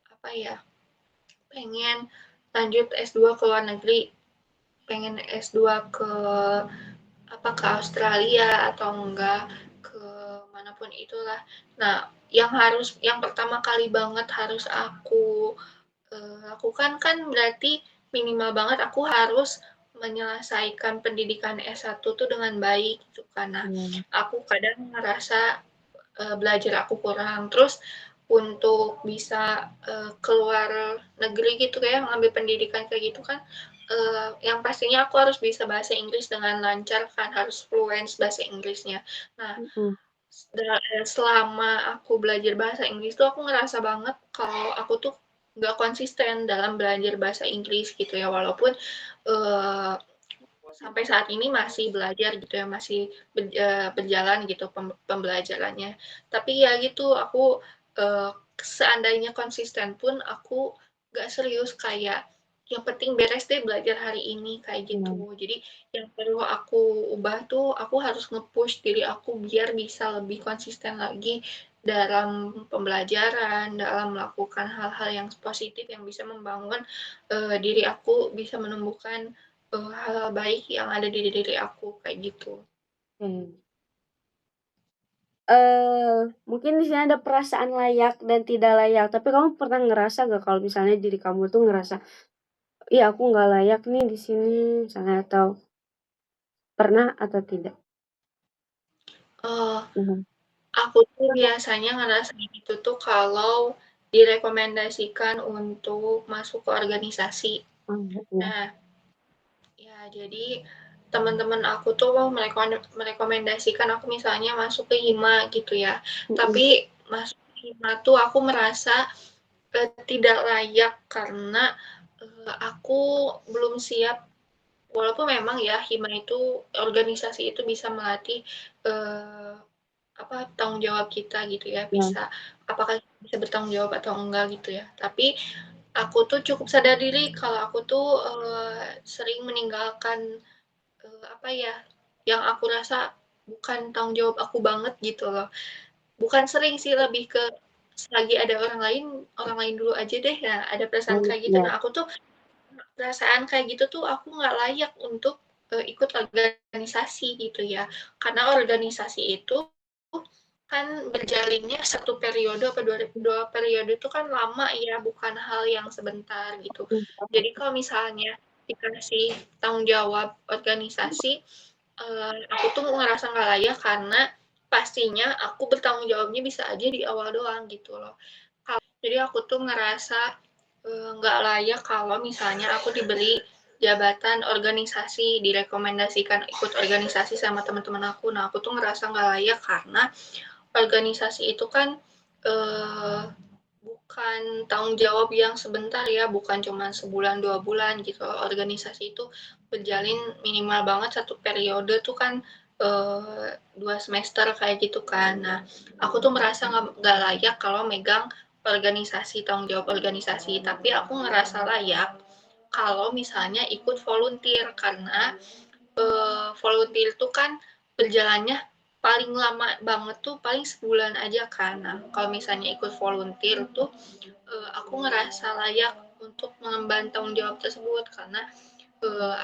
apa ya, pengen lanjut S2 ke luar negeri, pengen S2 ke ke Australia atau enggak ke manapun itulah. Nah, yang pertama kali banget harus aku lakukan kan berarti minimal banget aku harus menyelesaikan pendidikan S1 tuh dengan baik gitu kan. Nah, Iya. aku kadang ngerasa belajar aku kurang. Terus untuk bisa keluar negeri gitu kayak ngambil pendidikan kayak gitu kan, yang pastinya aku harus bisa bahasa Inggris dengan lancar kan, harus fluent bahasa Inggrisnya. Nah, Mhm. selama aku belajar bahasa Inggris tuh aku ngerasa banget kalau aku tuh nggak konsisten dalam belajar bahasa Inggris gitu ya, walaupun uh, sampai saat ini masih belajar gitu ya, masih berjalan gitu pembelajarannya. Tapi ya gitu, aku seandainya konsisten pun aku gak serius kayak yang penting beres deh belajar hari ini kayak Iya. gitu. Jadi yang perlu aku ubah tuh aku harus nge-push diri aku biar bisa lebih konsisten lagi dalam pembelajaran, dalam melakukan hal-hal yang positif yang bisa membangun diri aku bisa menumbuhkan hal baik yang ada di diri aku kayak gitu. Oke. Mungkin di sini ada perasaan layak dan tidak layak, tapi kamu pernah ngerasa nggak kalau misalnya diri kamu tuh ngerasa, "Ih, aku nggak layak nih di sini," misalnya atau pernah atau tidak? Uh, Mhm. aku tuh biasanya ngerasain itu tuh kalau direkomendasikan untuk masuk ke organisasi. Oh, iya. Nah, ya jadi teman-teman aku tuh merekomendasikan aku misalnya masuk ke HIMA gitu ya. Mhm. Tapi masuk ke HIMA tuh aku merasa tidak layak karena aku belum siap. Walaupun memang ya hima itu organisasi itu bisa melatih eh, tanggung jawab kita gitu ya, Iya. bisa apakah bisa bertanggung jawab atau enggak gitu ya. Tapi aku tuh cukup sadar diri kalau aku tuh sering meninggalkan apa ya yang aku rasa bukan tanggung jawab aku banget gitu loh. Bukan sering sih, lebih ke selagi ada orang lain dulu aja deh. Nah, ada perasaan Oh, kayak gitu. iya. Nah, aku tuh perasaan kayak gitu tuh aku nggak layak untuk ikut organisasi gitu ya, karena organisasi itu kan berjalannya satu periode apa dua periode itu kan lama ya, bukan hal yang sebentar gitu. Jadi kalau misalnya dikasih tanggung jawab organisasi, aku tuh ngerasa nggak layak karena pastinya aku bertanggung jawabnya bisa aja di awal doang gitu loh. Jadi aku tuh ngerasa nggak layak kalau misalnya aku diberi jabatan organisasi, direkomendasikan ikut organisasi sama teman-teman aku. Nah, aku tuh ngerasa nggak layak karena organisasi itu kan eh, bukan tanggung jawab yang sebentar ya, bukan cuma sebulan 2 bulan gitu. Organisasi itu berjalin minimal banget satu periode tuh kan 2 semester kayak gitu kan. Nah, aku tuh merasa nggak layak kalau megang organisasi, tanggung jawab organisasi, tapi aku ngerasa layak kalau misalnya ikut volunteer karena volunteer itu kan berjalannya paling lama banget tuh paling sebulan aja kan. Nah, kalau misalnya ikut volunteer tuh aku ngerasa layak untuk mengemban tanggung jawab tersebut karena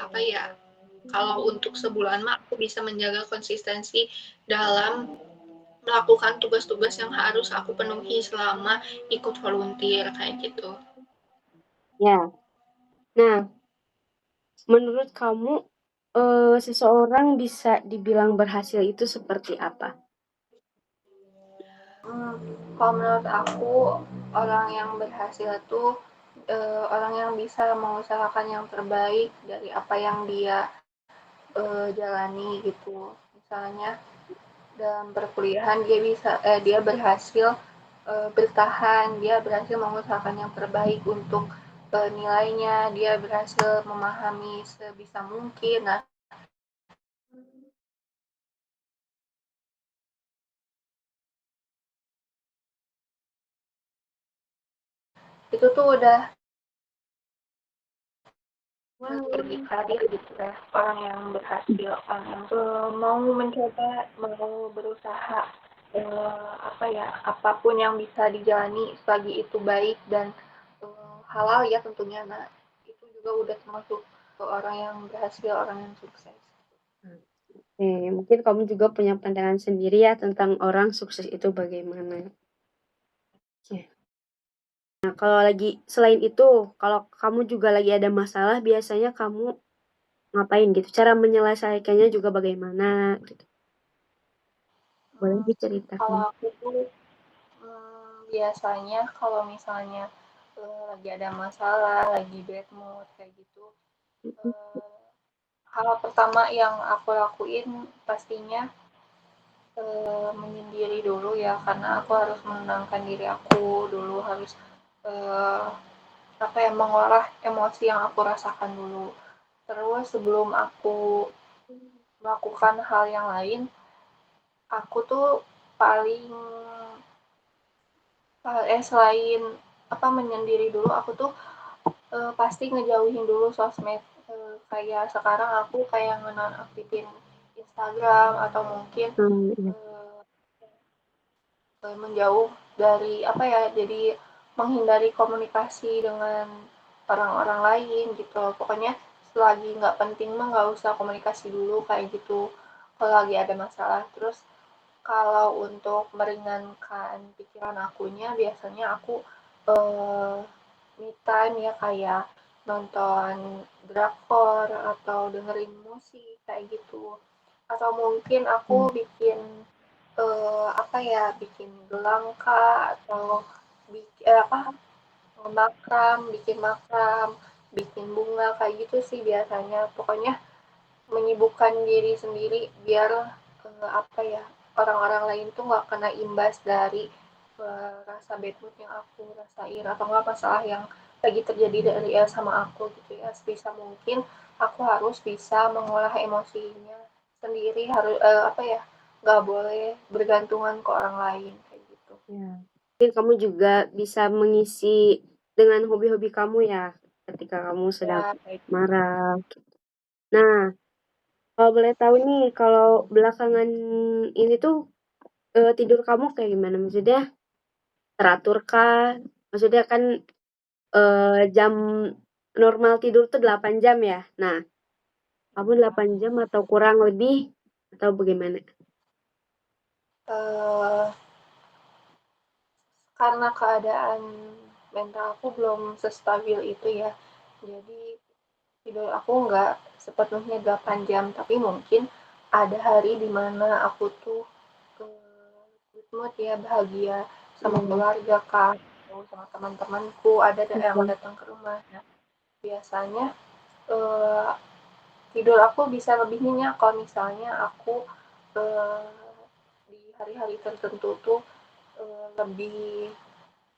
apa ya, kalau untuk sebulan mah aku bisa menjaga konsistensi dalam melakukan tugas-tugas yang harus aku penuhi selama ikut volunteer kayak gitu. Ya. Nah, menurut kamu seseorang bisa dibilang berhasil itu seperti apa? Kalau menurut aku orang yang berhasil tuh orang yang bisa mengusahakan yang terbaik dari apa yang dia jalani gitu. Misalnya dalam perkuliahan dia berhasil bertahan, dia berhasil mengusahakan yang terbaik untuk nilainya, dia berhasil memahami sebisa mungkin. Nah, itu tuh udah segi Wow. karir gitu ya, orang yang berhasil, orang yang mau mencoba, mau berusaha, apa ya, apapun yang bisa dijalani selagi itu baik dan halal ya tentunya. Nah, itu juga udah termasuk orang yang berhasil, orang yang sukses. Mungkin kamu juga punya pandangan sendiri ya tentang orang sukses itu bagaimana. Oke. Nah, kalau lagi selain itu, kalau kamu juga lagi ada masalah, biasanya kamu ngapain gitu? Cara menyelesaikannya juga bagaimana gitu? Boleh Hmm, diceritakan? kalau aku tuh biasanya kalau misalnya lagi ada masalah, lagi bad mood kayak gitu, Mhm. eh, hal pertama yang aku lakuin pastinya menyendiri dulu ya, karena aku harus menenangkan diri aku dulu, harus eh, apa ya, mengolah emosi yang aku rasakan dulu. Terus sebelum aku melakukan hal yang lain, aku tuh paling selain apa menyendiri dulu, aku tuh pasti ngejauhin dulu sosmed. Kayak sekarang aku kayak nonaktifin Instagram atau mungkin Iya. eh, menjauh dari apa ya, jadi menghindari komunikasi dengan orang-orang lain gitu. Pokoknya selagi nggak penting mah nggak usah komunikasi dulu kayak gitu kalau lagi ada masalah. Terus kalau untuk meringankan pikiran akunya biasanya aku eh, me time ya, kayak nonton drakor atau dengerin musik kayak gitu, atau mungkin aku Mmm. bikin apa ya, bikin gelang atau apa, bikin makram, bikin bunga kayak gitu sih biasanya. Pokoknya menyibukkan diri sendiri biar apa ya, orang-orang lain tuh nggak kena imbas dari rasa bad mood yang aku rasain atau nggak masalah yang lagi terjadi dari sama aku gitu ya. Sebisa mungkin aku harus bisa mengolah emosinya sendiri, harus apa ya, nggak boleh bergantungan ke orang lain kayak gitu. Iya. Mungkin kamu juga bisa mengisi dengan hobi-hobi kamu ya, ketika kamu sedang Ya kayak gitu. marah. Nah, kalau boleh tahu nih, kalau belakangan ini tuh, tidur kamu kayak gimana? Maksudnya teratur kah? Maksudnya kan, jam normal tidur tuh 8 jam ya? Nah, kamu 8 jam atau kurang lebih atau bagaimana? Eh, karena keadaan mental aku belum sestabil itu ya, jadi tidur aku nggak sepenuhnya 8 jam, tapi mungkin ada hari di mana aku tuh good mood ya, bahagia sama Iya, keluarga kan, atau sama teman-temanku ada yang oke. datang ke rumah. Nah, biasanya eh, tidur aku bisa lebih nyenyak kalau misalnya aku eh, di hari-hari tertentu tuh lebih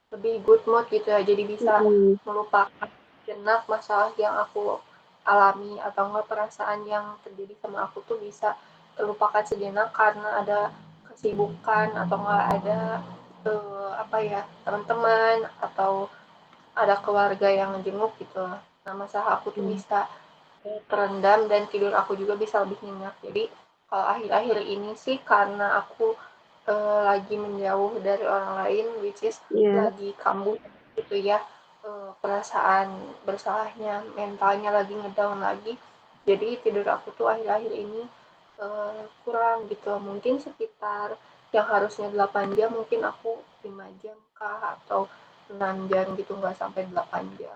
lebih good mood gitu ya, jadi bisa Mhm, melupakan jenak masalah yang aku alami atau enggak perasaan yang terjadi sama aku tuh bisa terlupakan sejenak karena ada kesibukan atau enggak ada apa ya, teman-teman atau ada keluarga yang jenguk gitu. Nah, masalah aku tuh iya, bisa terendam dan tidur aku juga bisa lebih nyenyak. Jadi kalau akhir-akhir ini sih karena aku lagi menjauh dari orang lain, which is iya, lagi kambuh gitu ya, perasaan bersalahnya, mentalnya lagi ngedown lagi. Jadi tidur aku tuh akhir-akhir ini kurang gitu. Mungkin sekitar yang harusnya 8 jam mungkin aku 5 jam kah atau 6 jam gitu, nggak sampai 8 jam.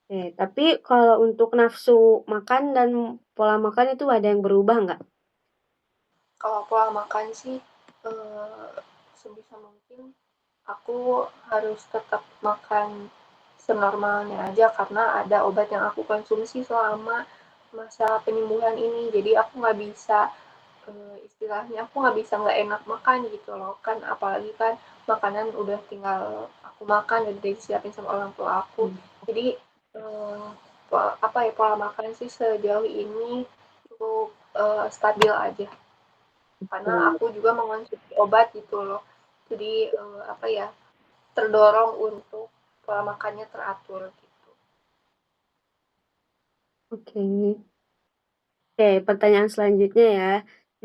Oke, tapi kalau untuk nafsu makan dan pola makan itu ada yang berubah nggak? Kalau pola makan sih sebisa mungkin aku harus tetap makan senormalnya aja karena ada obat yang aku konsumsi selama masa penyembuhan ini. Jadi aku nggak bisa istilahnya aku nggak bisa nggak enak makan gitu loh kan, apalagi kan makanan udah tinggal aku makan dan disiapin sama orang tua aku. Jadi eh, apa ya, pola makan sih sejauh ini cukup stabil aja karena Oke. aku juga mengonsumsi obat gitu loh. Jadi apa ya, terdorong untuk pola makannya teratur gitu. Oke. Oke, pertanyaan selanjutnya ya.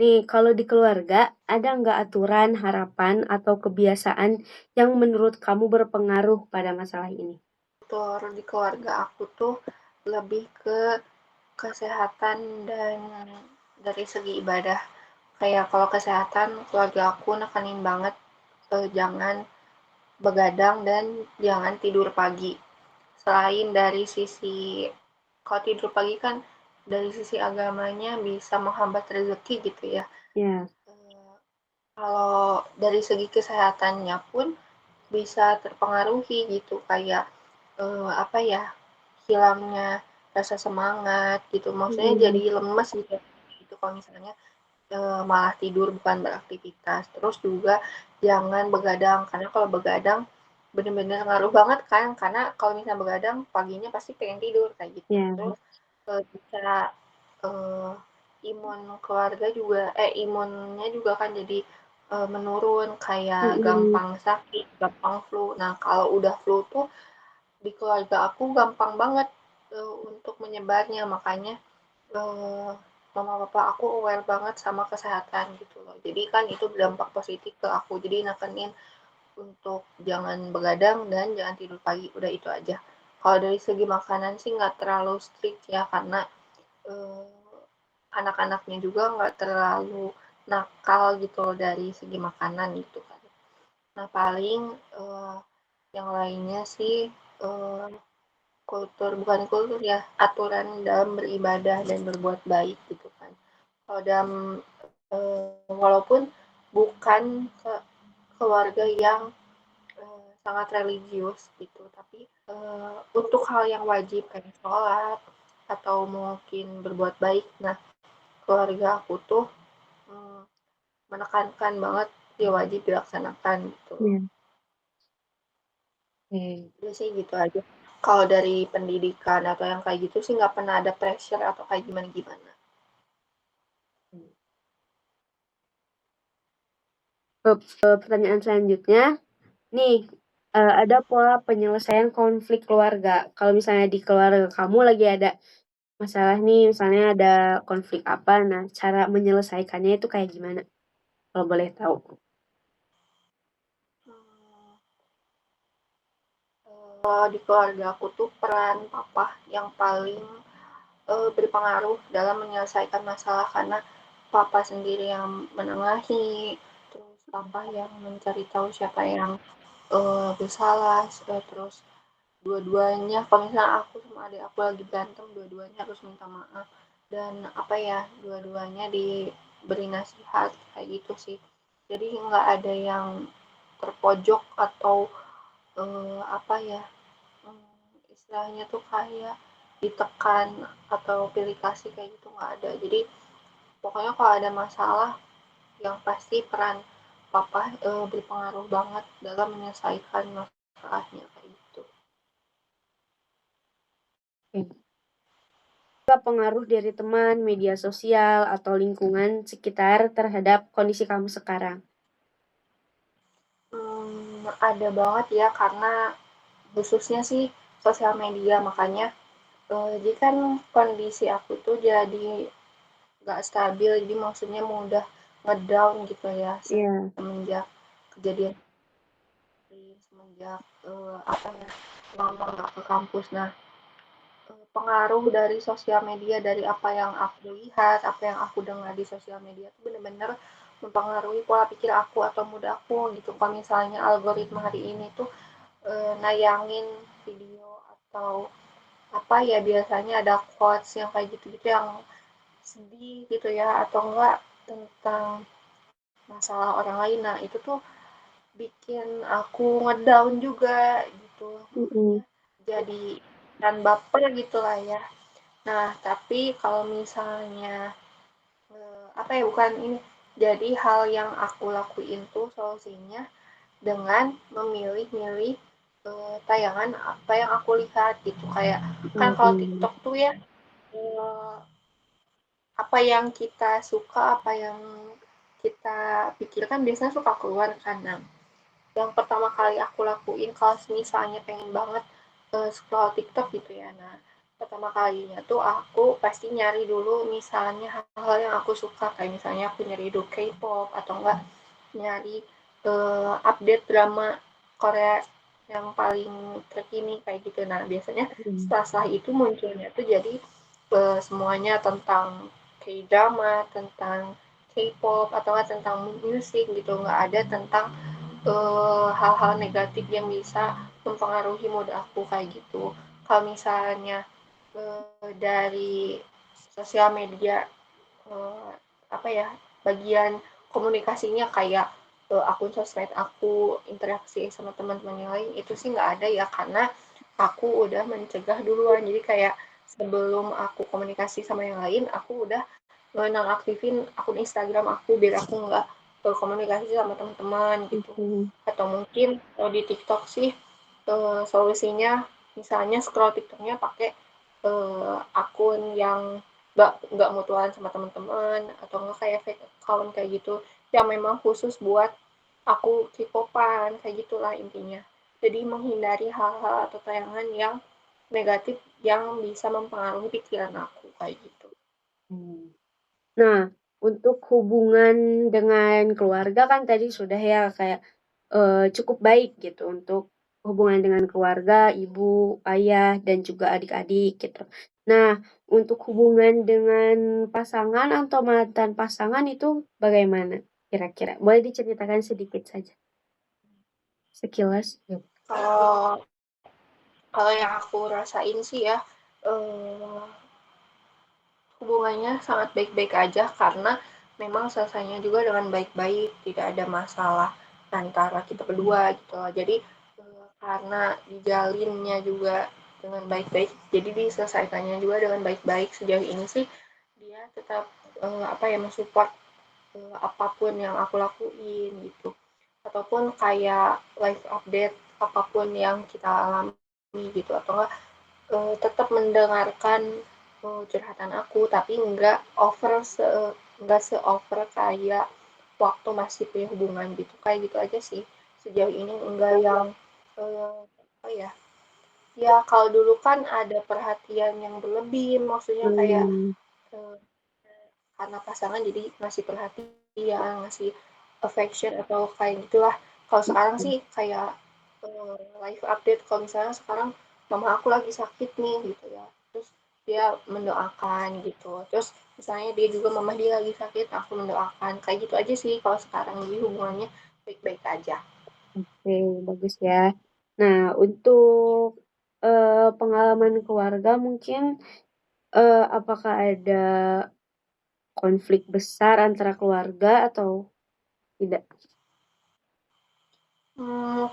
Nih, kalau di keluarga, ada nggak aturan, harapan, atau kebiasaan yang menurut kamu berpengaruh pada masalah ini? Faktor di keluarga aku tuh lebih ke kesehatan dan dari segi ibadah. Kayak kalau kesehatan, keluarga aku nekanin banget jangan begadang dan jangan tidur pagi. Selain dari sisi, kalau tidur pagi kan dari sisi agamanya bisa menghambat rezeki gitu ya. Ya, Eh, Kalau dari segi kesehatannya pun bisa terpengaruhi gitu, kayak apa ya, hilangnya rasa semangat gitu, maksudnya mm, jadi lemes gitu gitu kalau misalnya malah tidur bukan beraktivitas. Terus juga jangan begadang karena kalau begadang bener-bener ngaruh banget kan, karena kalau misalnya begadang paginya pasti pengen tidur kayak gitu. ya, Terus bisa eh, imun keluarga juga imunnya juga kan jadi menurun, kayak mm, gampang sakit, gampang flu. Nah kalau udah flu tuh di keluarga aku gampang banget untuk menyebarnya, makanya eh, mama papa aku aware banget sama kesehatan gitu loh. Jadi kan itu berdampak positif ke aku. Jadi nekenin untuk jangan begadang dan jangan tidur pagi. Udah itu aja. Kalau dari segi makanan sih nggak terlalu strict ya karena eh, anak-anaknya juga nggak terlalu nakal gitu loh dari segi makanan gitu kan. Nah paling eh, yang lainnya sih eh, bukan kultur ya, aturan dalam beribadah dan berbuat baik gitu kan. Kalau dalam walaupun bukan keluarga yang sangat religius gitu, tapi untuk hal yang wajib kayak sholat atau mungkin berbuat baik, nah keluarga aku tuh mm, menekankan banget dia wajib dilaksanakan gitu. ya. Oke. Udah sih gitu aja. Kalau dari pendidikan atau yang kayak gitu sih nggak pernah ada pressure atau kayak gimana-gimana. Pertanyaan selanjutnya, nih, ada pola penyelesaian konflik keluarga. Kalau misalnya di keluarga kamu lagi ada masalah nih, misalnya ada konflik apa, nah cara menyelesaikannya itu kayak gimana? Kalau boleh tahu. Hmm, di keluarga aku tuh peran papa yang paling berpengaruh dalam menyelesaikan masalah karena papa sendiri yang menengahi, terus papa yang mencari tahu siapa yang bersalah, terus dua-duanya kalau misalnya aku sama adik aku lagi berantem dua-duanya harus minta maaf dan apa ya dua-duanya diberi nasihat kayak gitu sih, jadi nggak ada yang terpojok atau apa ya, istilahnya tuh kayak ditekan atau pilih kasih kayak gitu nggak ada. Jadi pokoknya kalau ada masalah yang pasti peran papa berpengaruh banget dalam menyelesaikan masalahnya kayak gitu. Oke. Apa pengaruh dari teman, media sosial, atau lingkungan sekitar terhadap kondisi kamu sekarang? Ada banget ya karena khususnya sih sosial media, makanya jadi kan kondisi aku tuh jadi nggak stabil, jadi maksudnya mudah ngedown gitu ya Iya. semenjak kejadian semenjak apa ya, lama nggak ke kampus. Nah, pengaruh dari sosial media, dari apa yang aku lihat, apa yang aku dengar di sosial media itu bener-bener mempengaruhi pola pikir aku atau mood aku gitu. Kalau misalnya algoritma hari ini tuh nayangin video atau apa ya, biasanya ada quotes yang kayak gitu-gitu yang sedih gitu ya, atau enggak tentang masalah orang lain. Nah, itu tuh bikin aku ngedown juga gitu. Makanya Mm-mm. jadi dan baper gitu lah ya. Nah, tapi kalau misalnya apa ya, bukan ini, jadi hal yang aku lakuin tuh solusinya dengan memilih-milih tayangan apa yang aku lihat gitu. Kayak kan kalau Mm-mm. TikTok tuh ya, eh, apa yang kita suka, apa yang kita pikirkan biasanya suka keluar kan. Nah, yang pertama kali aku lakuin kalau misalnya pengen banget scroll TikTok gitu ya. Nah, pertama kalinya tuh aku pasti nyari dulu misalnya hal-hal yang aku suka, kayak misalnya aku nyari dulu K-pop atau enggak nyari update drama Korea yang paling terkini kayak gitu. Nah, biasanya Mm-mm. setelah itu munculnya tuh jadi semuanya tentang K-drama, tentang K-pop atau tentang musik gitu, nggak ada tentang hal-hal negatif yang bisa mempengaruhi mood aku kayak gitu. Kalau misalnya dari sosial media, eh, apa ya, bagian komunikasinya kayak akun sosmed aku interaksi sama teman-teman yang lain itu sih nggak ada ya, karena aku udah mencegah duluan. Jadi kayak sebelum aku komunikasi sama yang lain aku udah nonaktifin akun Instagram aku biar aku nggak berkomunikasi sama teman-teman gitu. Mm-mm. Atau mungkin kalau di TikTok sih solusinya misalnya scroll TikToknya pakai akun yang nggak mutualan sama teman-teman, atau nggak kayak fake account kayak gitu yang memang khusus buat aku K-popan kayak gitulah intinya. Jadi menghindari hal-hal atau tayangan yang negatif yang bisa mempengaruhi pikiran aku kayak gitu. Nah, untuk hubungan dengan keluarga kan tadi sudah ya kayak cukup baik gitu untuk hubungan dengan keluarga, ibu, ayah, dan juga adik-adik gitu. Nah, untuk hubungan dengan pasangan atau mantan pasangan itu bagaimana kira-kira? Boleh diceritakan sedikit saja, sekilas. Kalau kalau yang aku rasain sih ya, eh, hubungannya sangat baik-baik aja karena memang selesainya juga dengan baik-baik, tidak ada masalah antara kita berdua gitu loh. Jadi karena dijalinnya juga dengan baik-baik, jadi diselesaikannya juga dengan baik-baik. Sejauh ini sih dia tetap apa ya, mensupport apapun yang aku lakuin gitu, ataupun kayak live update apapun yang kita alami gitu, atau enggak tetap mendengarkan curhatan aku tapi nggak se over kayak waktu masih punya hubungan gitu, kayak gitu aja sih sejauh ini. Enggak yang apa ya, ya kalau dulu kan ada perhatian yang berlebih, maksudnya kayak Hmm, eh, karena pasangan jadi ngasih perhatian, ngasih affection atau kayak gitulah. Kalau sekarang sih kayak live update kalau misalnya sekarang mama aku lagi sakit nih gitu ya, terus dia mendoakan gitu, terus misalnya dia juga mama dia lagi sakit aku mendoakan, kayak gitu aja sih kalau sekarang. Jadi hubungannya baik-baik aja. oke, bagus ya. Nah, untuk pengalaman keluarga mungkin apakah ada konflik besar antara keluarga atau tidak?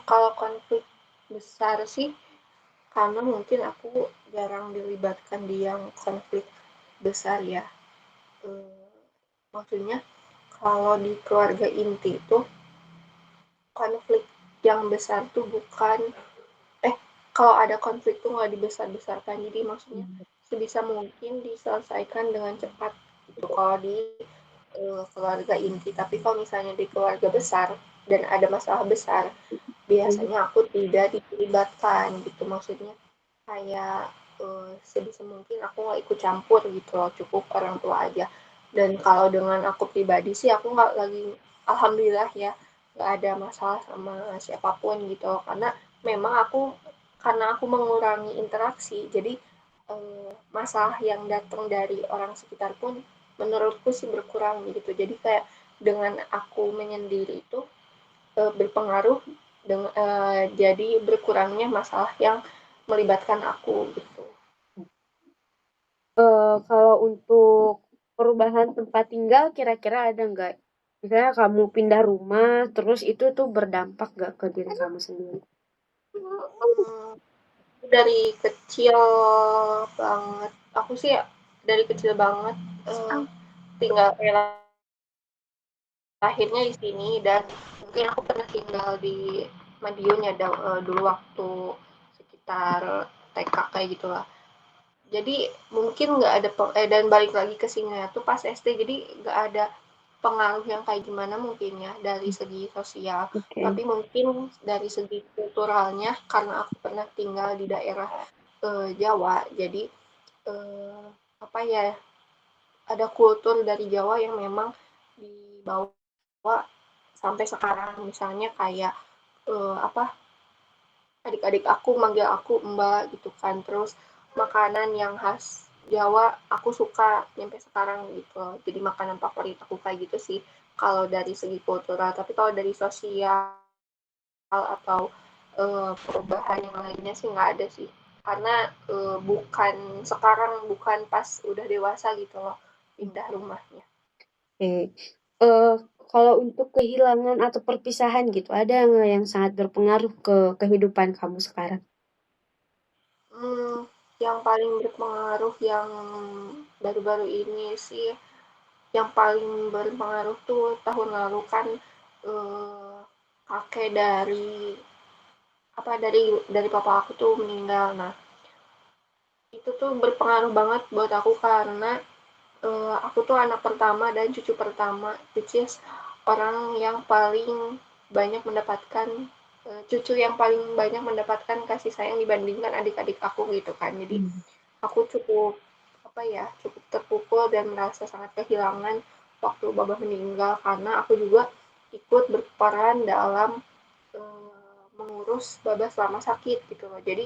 Kalau konflik besar sih karena mungkin aku jarang dilibatkan di yang konflik besar ya. Eee, Maksudnya kalau di keluarga inti itu konflik yang besar tuh bukan eh, kalau ada konflik tuh nggak dibesar-besarkan. Jadi maksudnya sebisa mungkin diselesaikan dengan cepat gitu kalau di keluarga inti. Tapi kalau misalnya di keluarga besar dan ada masalah besar, Hmm. biasanya aku tidak dilibatkan gitu. Maksudnya kayak sebisa mungkin aku nggak ikut campur gitu loh, cukup orang tua aja. Dan kalau dengan aku pribadi sih aku nggak lagi, alhamdulillah ya, nggak ada masalah sama siapapun gitu, karena memang aku karena aku mengurangi interaksi, jadi masalah yang datang dari orang sekitar pun menurutku sih berkurang gitu. Jadi kayak dengan aku menyendiri itu berpengaruh dengan jadi berkurangnya masalah yang melibatkan aku gitu. Kalau untuk perubahan tempat tinggal kira-kira ada nggak? Misalnya kamu pindah rumah, terus itu tuh berdampak nggak ke diri kamu sendiri? Hmm, dari kecil banget, aku sih dari kecil banget uh, tinggal lahirnya di sini dan mungkin aku pernah tinggal di Madiun ya dulu waktu sekitar TK kayak gitulah. Jadi mungkin nggak ada dan balik lagi ke sini tuh pas SD jadi nggak ada pengaruh yang kayak gimana mungkin ya dari segi sosial, Oke. tapi mungkin dari segi kulturalnya karena aku pernah tinggal di daerah Jawa jadi eh, apa ya ada kultur dari Jawa yang memang dibawa sampai sekarang misalnya kayak apa adik-adik aku manggil aku Mbak gitu kan terus makanan yang khas Jawa aku suka sampai sekarang gitu jadi makanan favorit aku kayak gitu sih kalau dari segi kultural tapi kalau dari sosial atau perubahan yang lainnya sih nggak ada sih karena bukan sekarang bukan pas udah dewasa gitu loh pindah rumahnya. Oke. Eh, Kalau untuk kehilangan atau perpisahan gitu, ada nggak yang sangat berpengaruh ke kehidupan kamu sekarang? Yang paling berpengaruh yang baru-baru ini sih, yang paling berpengaruh tuh tahun lalu kan kakek dari papa aku tuh meninggal. Nah, itu tuh berpengaruh banget buat aku karena aku tuh anak pertama dan cucu pertama, which is orang yang paling banyak mendapatkan cucu yang paling banyak mendapatkan kasih sayang dibandingkan adik-adik aku gitu kan. Jadi Hmm. aku cukup apa ya cukup terpukul dan merasa sangat kehilangan waktu Baba meninggal karena aku juga ikut berperan dalam mengurus Baba selama sakit gitu loh jadi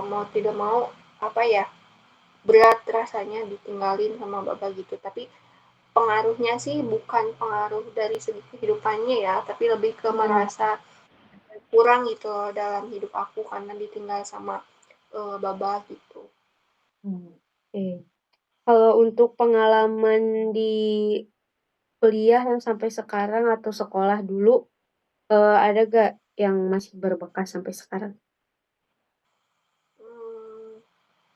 mau tidak mau apa ya berat rasanya ditinggalin sama Baba gitu tapi pengaruhnya sih bukan pengaruh dari segi kehidupannya ya tapi lebih ke Hmm. merasa kurang gitu loh dalam hidup aku karena ditinggal sama Baba gitu. Oke. Kalau untuk pengalaman di kuliah yang sampai sekarang atau sekolah dulu, ada gak yang masih berbekas sampai sekarang? Hmm,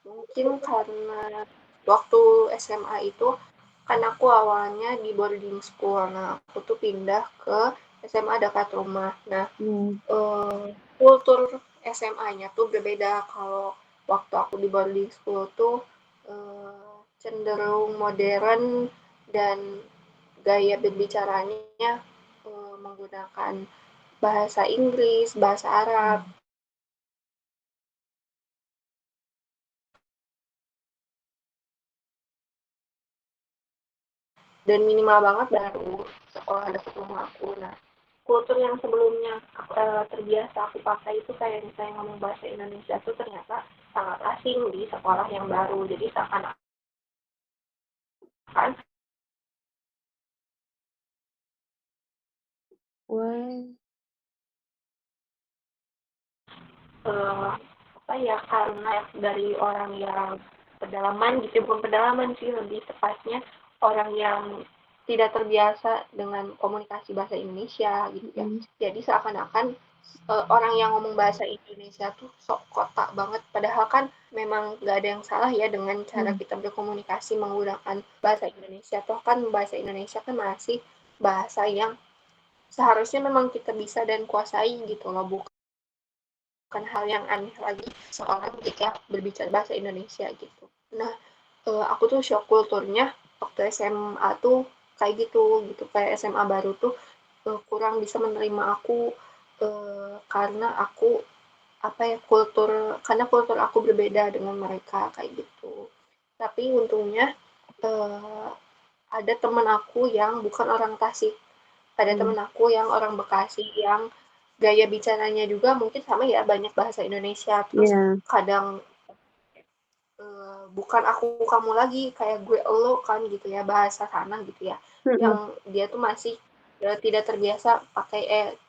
mungkin karena waktu SMA itu kan aku awalnya di boarding school. Nah, aku tuh pindah ke SMA dekat rumah. Nah, Hmm. kultur SMA-nya tuh berbeda. Kalau waktu aku di boarding school tuh cenderung modern dan gaya berbicaranya menggunakan bahasa Inggris, bahasa Arab, dan minimal banget baru sekolah dekat rumah aku. Nah, kultur yang sebelumnya terbiasa aku pakai itu kayak misalnya ngomong bahasa Indonesia tuh ternyata sangat asing di sekolah yang baru. Jadi seakan-akan Wah. eh, apa ya karena dari orang yang pedalaman gitu bukan pedalaman sih lebih tepatnya orang yang tidak terbiasa dengan komunikasi bahasa Indonesia gitu ya Mm. jadi seakan-akan orang yang ngomong bahasa Indonesia tuh sok kotak banget padahal kan memang gak ada yang salah ya dengan cara Hmm. kita berkomunikasi menggunakan bahasa Indonesia toh kan bahasa Indonesia kan masih bahasa yang seharusnya memang kita bisa dan kuasai gitu loh bukan hal yang aneh lagi seorang jika berbicara bahasa Indonesia gitu. Nah, aku tuh shock kulturnya waktu SMA tuh kayak gitu kayak SMA baru tuh kurang bisa menerima aku karena aku apa ya karena kultur aku berbeda dengan mereka kayak gitu. Tapi untungnya eh, ada temen aku yang bukan orang Tasik, ada Hmm. temen aku yang orang Bekasi yang gaya bicaranya juga mungkin sama ya, banyak bahasa Indonesia, terus Iya. kadang bukan aku kamu lagi, kayak gue elo kan gitu ya, bahasa sana gitu ya, yang Mm-mm. dia tuh masih tidak terbiasa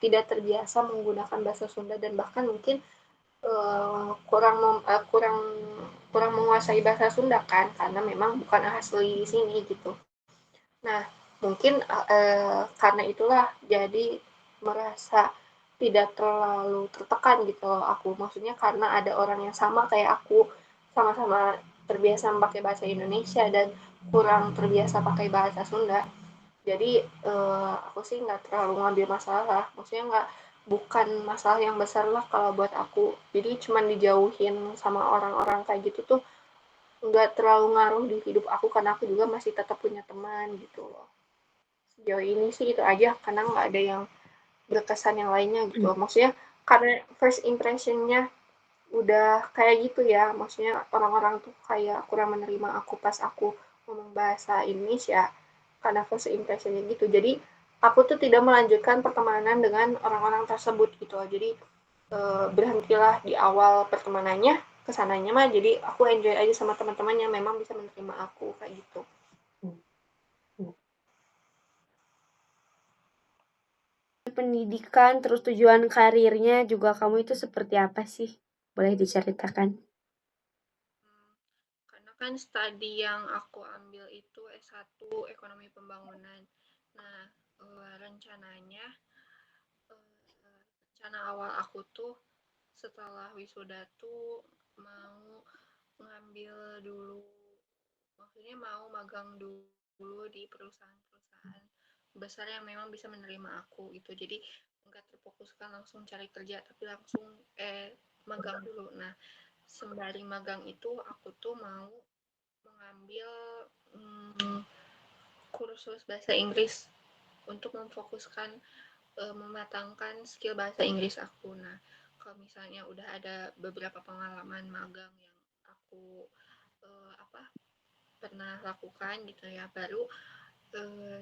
tidak terbiasa menggunakan bahasa Sunda, dan bahkan mungkin kurang kurang menguasai bahasa Sunda kan, karena memang bukan asli sini gitu. Nah, mungkin karena itulah jadi merasa tidak terlalu tertekan gitu loh aku. Maksudnya karena ada orang yang sama kayak aku, sama-sama terbiasa pakai bahasa Indonesia dan kurang terbiasa pakai bahasa Sunda. Jadi aku sih nggak terlalu ngambil masalah. Maksudnya nggak bukan masalah yang besar lah kalau buat aku. Jadi cuman dijauhin sama orang-orang kayak gitu tuh nggak terlalu ngaruh di hidup aku, karena aku juga masih tetap punya teman gitu loh. Sejauh ini sih itu aja, karena nggak ada yang berkesan yang lainnya gitu. Maksudnya karena first impressionnya udah kayak gitu ya, maksudnya orang-orang tuh kayak kurang menerima aku pas aku ngomong bahasa Indonesia, karena first impressionnya gitu. Jadi aku tuh tidak melanjutkan pertemanan dengan orang-orang tersebut gitu. Jadi berhentilah di awal pertemanannya, kesananya mah jadi aku enjoy aja sama teman-teman yang memang bisa menerima aku kayak gitu. Pendidikan, terus tujuan karirnya juga kamu itu seperti apa sih? Boleh diceritakan? Karena kan studi yang aku ambil itu S1 Ekonomi Pembangunan. Nah, rencananya rencana awal aku tuh setelah wisuda tuh mau ngambil dulu, maksudnya mau magang dulu di perusahaan-perusahaan besar yang memang bisa menerima aku gitu. Jadi nggak terfokuskan langsung cari kerja, tapi langsung magang dulu. Nah, sembari magang itu aku tuh mau mengambil hmm, kursus bahasa Inggris untuk memfokuskan mematangkan skill bahasa Inggris aku. Nah, kalau misalnya udah ada beberapa pengalaman magang yang aku apa pernah lakukan gitu ya, baru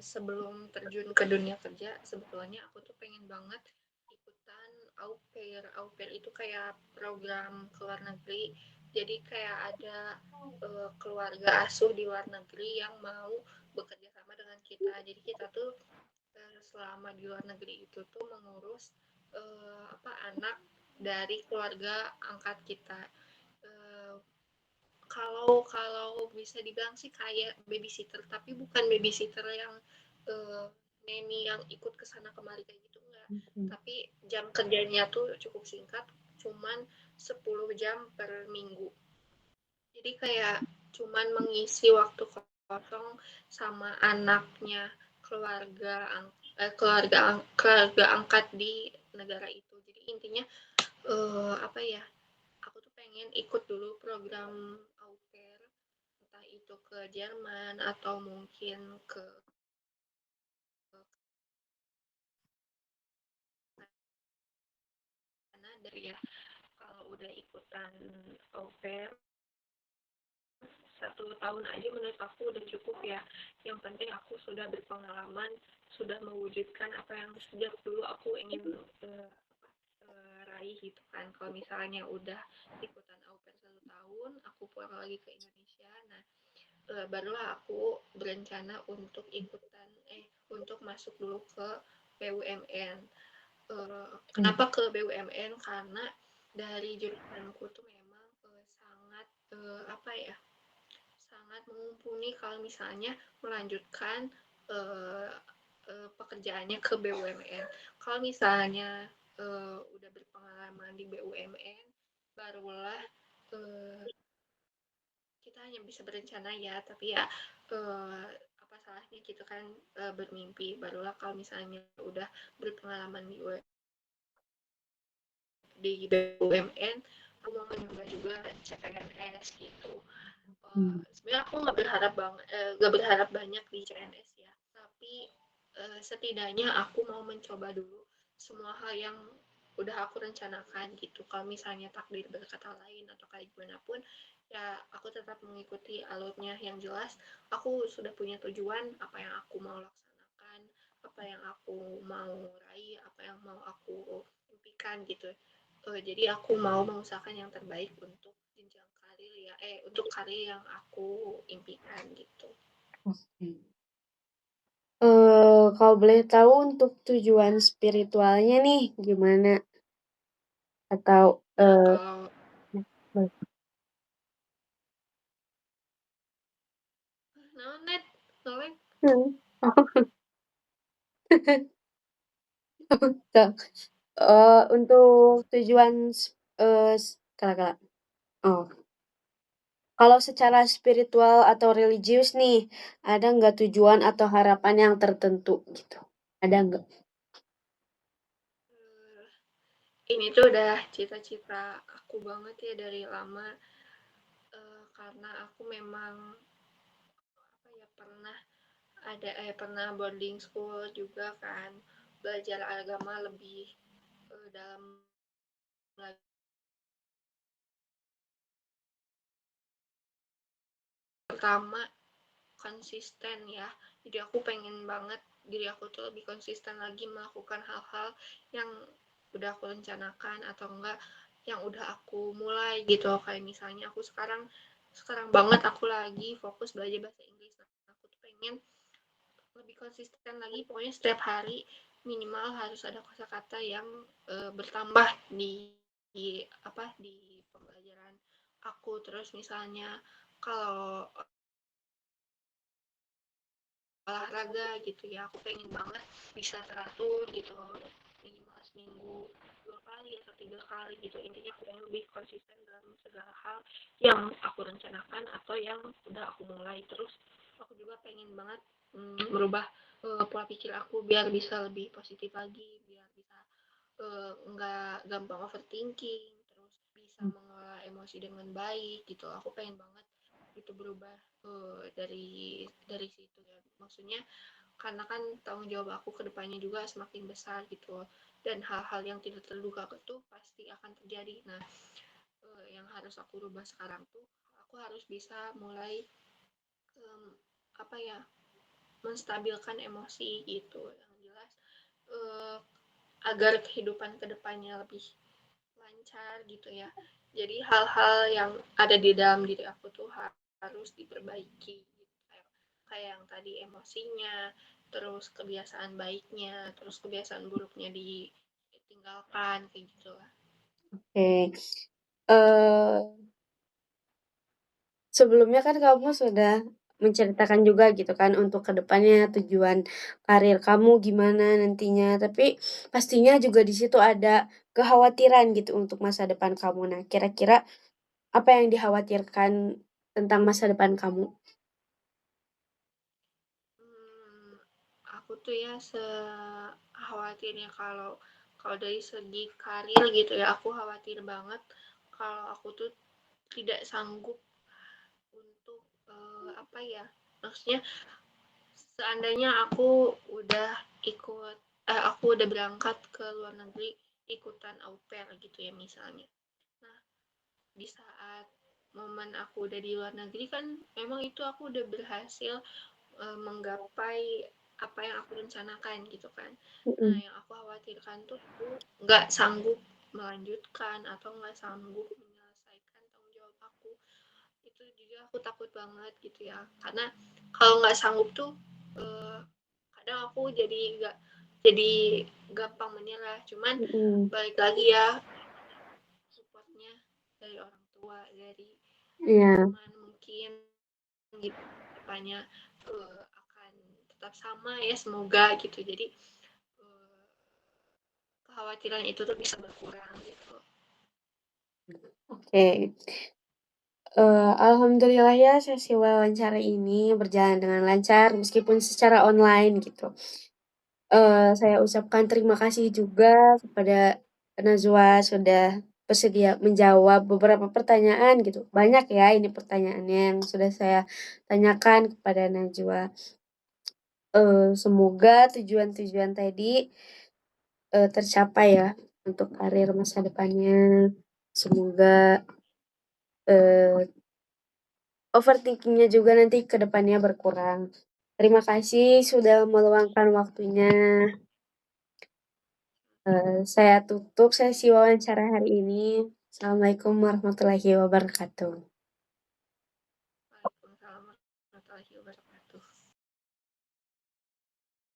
sebelum terjun ke dunia kerja, sebetulnya aku tuh pengen banget ikutan au pair. Au pair itu kayak program ke luar negeri. Jadi kayak ada keluarga asuh di luar negeri yang mau bekerja sama dengan kita. Jadi kita tuh selama di luar negeri itu tuh mengurus anak dari keluarga angkat kita. Eh, kalau kalau bisa dibilang sih kayak babysitter, tapi bukan babysitter yang uh, nanny yang ikut ke sana kemari kayak gitu, enggak. Tapi jam kerjanya tuh cukup singkat, cuman 10 jam per minggu. Jadi kayak cuman mengisi waktu kosong sama anaknya keluarga keluarga angkat di negara itu. Jadi intinya apa ya? Aku tuh pengen ikut dulu program au pair, entah itu ke Jerman atau mungkin ke Kanada ya. Kalau udah ikutan au pair 1 tahun aja menurut aku udah cukup ya. Yang penting aku sudah berpengalaman, sudah mewujudkan apa yang sejak dulu aku ingin raih gitu kan. Kalau misalnya udah ikutan au pair 1 tahun, aku pulang lagi ke Indonesia. Nah, barulah aku berencana untuk untuk masuk dulu ke BUMN. Kenapa ke BUMN? Karena dari jurusanku tuh memang sangat apa ya, sangat mumpuni kalau misalnya melanjutkan uh, pekerjaannya ke BUMN. Kalau misalnya udah berpengalaman di BUMN, barulah uh, kita hanya bisa berencana ya, tapi ya apa salahnya gitu kan bermimpi. Barulah kalau misalnya udah berpengalaman di BUMN, aku mau nyoba juga CPNS gitu. Sebenarnya aku nggak berharap banyak di CNS ya, tapi setidaknya aku mau mencoba dulu semua hal yang udah aku rencanakan gitu. Kalau misalnya takdir berkata lain atau kayak gimana pun, ya aku tetap mengikuti alurnya. Yang jelas aku sudah punya tujuan apa yang aku mau laksanakan, apa yang aku mau raih, apa yang mau aku impikan gitu. Jadi aku mau mengusahakan yang terbaik untuk jenjang karir ya, untuk karir yang aku impikan gitu. Oke. Kalau boleh tahu untuk tujuan spiritualnya nih gimana? Atau Nah, kalau boleh. nonet, nonet, Hmm. Tuh. Untuk tujuan kala-kala. Oh, kalau secara spiritual atau religius nih, ada nggak tujuan atau harapan yang tertentu gitu? Ada nggak? ini tuh udah cita-cita aku banget ya dari lama, karena aku memang apa ya pernah boarding school juga kan, belajar agama lebih dalam lagi. Pertama, konsisten ya. Jadi aku pengen banget diri aku tuh lebih konsisten lagi melakukan hal-hal yang udah aku rencanakan atau enggak yang udah aku mulai gitu. Kayak misalnya aku sekarang sekarang banget aku lagi fokus belajar bahasa Inggris. Nah, aku tuh pengen lebih konsisten lagi, pokoknya setiap hari minimal harus ada kosakata yang bertambah di di pembelajaran aku. Terus misalnya kalau olahraga gitu ya, aku pengen banget bisa teratur gitu, minimal seminggu 2 kali atau 3 kali gitu. Intinya aku pengen lebih konsisten dalam segala hal yang aku rencanakan atau yang udah aku mulai. Terus aku juga pengen banget merubah pola pikir aku biar bisa lebih positif lagi, biar bisa nggak gampang overthinking, terus bisa mengelola emosi dengan baik gitu. Aku pengen banget itu berubah dari situ ya. Maksudnya karena kan tanggung jawab aku ke depannya juga semakin besar gitu. Dan hal-hal yang tidak terduga itu pasti akan terjadi. Nah, yang harus aku rubah sekarang tuh aku harus bisa mulai um, apa ya menstabilkan emosi gitu. Yang jelas uh, agar kehidupan kedepannya lebih lancar gitu ya. Jadi hal-hal yang ada di dalam diri aku tuh harus diperbaiki gitu. Kayak yang tadi emosinya, terus kebiasaan baiknya, terus kebiasaan buruknya ditinggalkan kayak gitu lah. Oke. Eh, Sebelumnya kan kamu sudah menceritakan juga gitu kan untuk kedepannya tujuan karir kamu gimana nantinya. Tapi pastinya juga di situ ada kekhawatiran gitu untuk masa depan kamu. Nah, kira-kira apa yang dikhawatirkan tentang masa depan kamu? Hmm, aku tuh ya khawatirnya kalau kalau dari segi karir gitu ya aku khawatir banget kalau aku tuh tidak sanggup untuk apa ya maksudnya seandainya aku udah berangkat ke luar negeri ikutan au pair gitu ya misalnya. Nah, di saat momen aku udah di luar negeri kan memang itu aku udah berhasil menggapai apa yang aku rencanakan gitu kan. Nah, Mm-mm. yang aku khawatirkan tuh aku nggak sanggup melanjutkan atau nggak sanggup menyelesaikan tanggung jawab aku. Itu juga aku takut banget gitu ya. Karena kalau nggak sanggup tuh eh, kadang aku jadi gampang menyerah. Cuman Mm-mm. balik lagi ya supportnya dari orang tua, dari Iya, teman mungkin gitu depannya akan tetap sama ya semoga gitu. Jadi uh, kekhawatiran itu tuh bisa berkurang gitu. oke. Alhamdulillah ya sesi wawancara ini berjalan dengan lancar meskipun secara online gitu. Saya ucapkan terima kasih juga kepada Najwa sudah bersedia menjawab beberapa pertanyaan gitu. Banyak ya ini pertanyaannya yang sudah saya tanyakan kepada Najwa. Semoga tujuan-tujuan tadi tercapai ya untuk karir masa depannya. Semoga eh, overthinkingnya juga nanti ke depannya berkurang. Terima kasih sudah meluangkan waktunya. Saya tutup sesi wawancara hari ini. Assalamualaikum warahmatullahi wabarakatuh.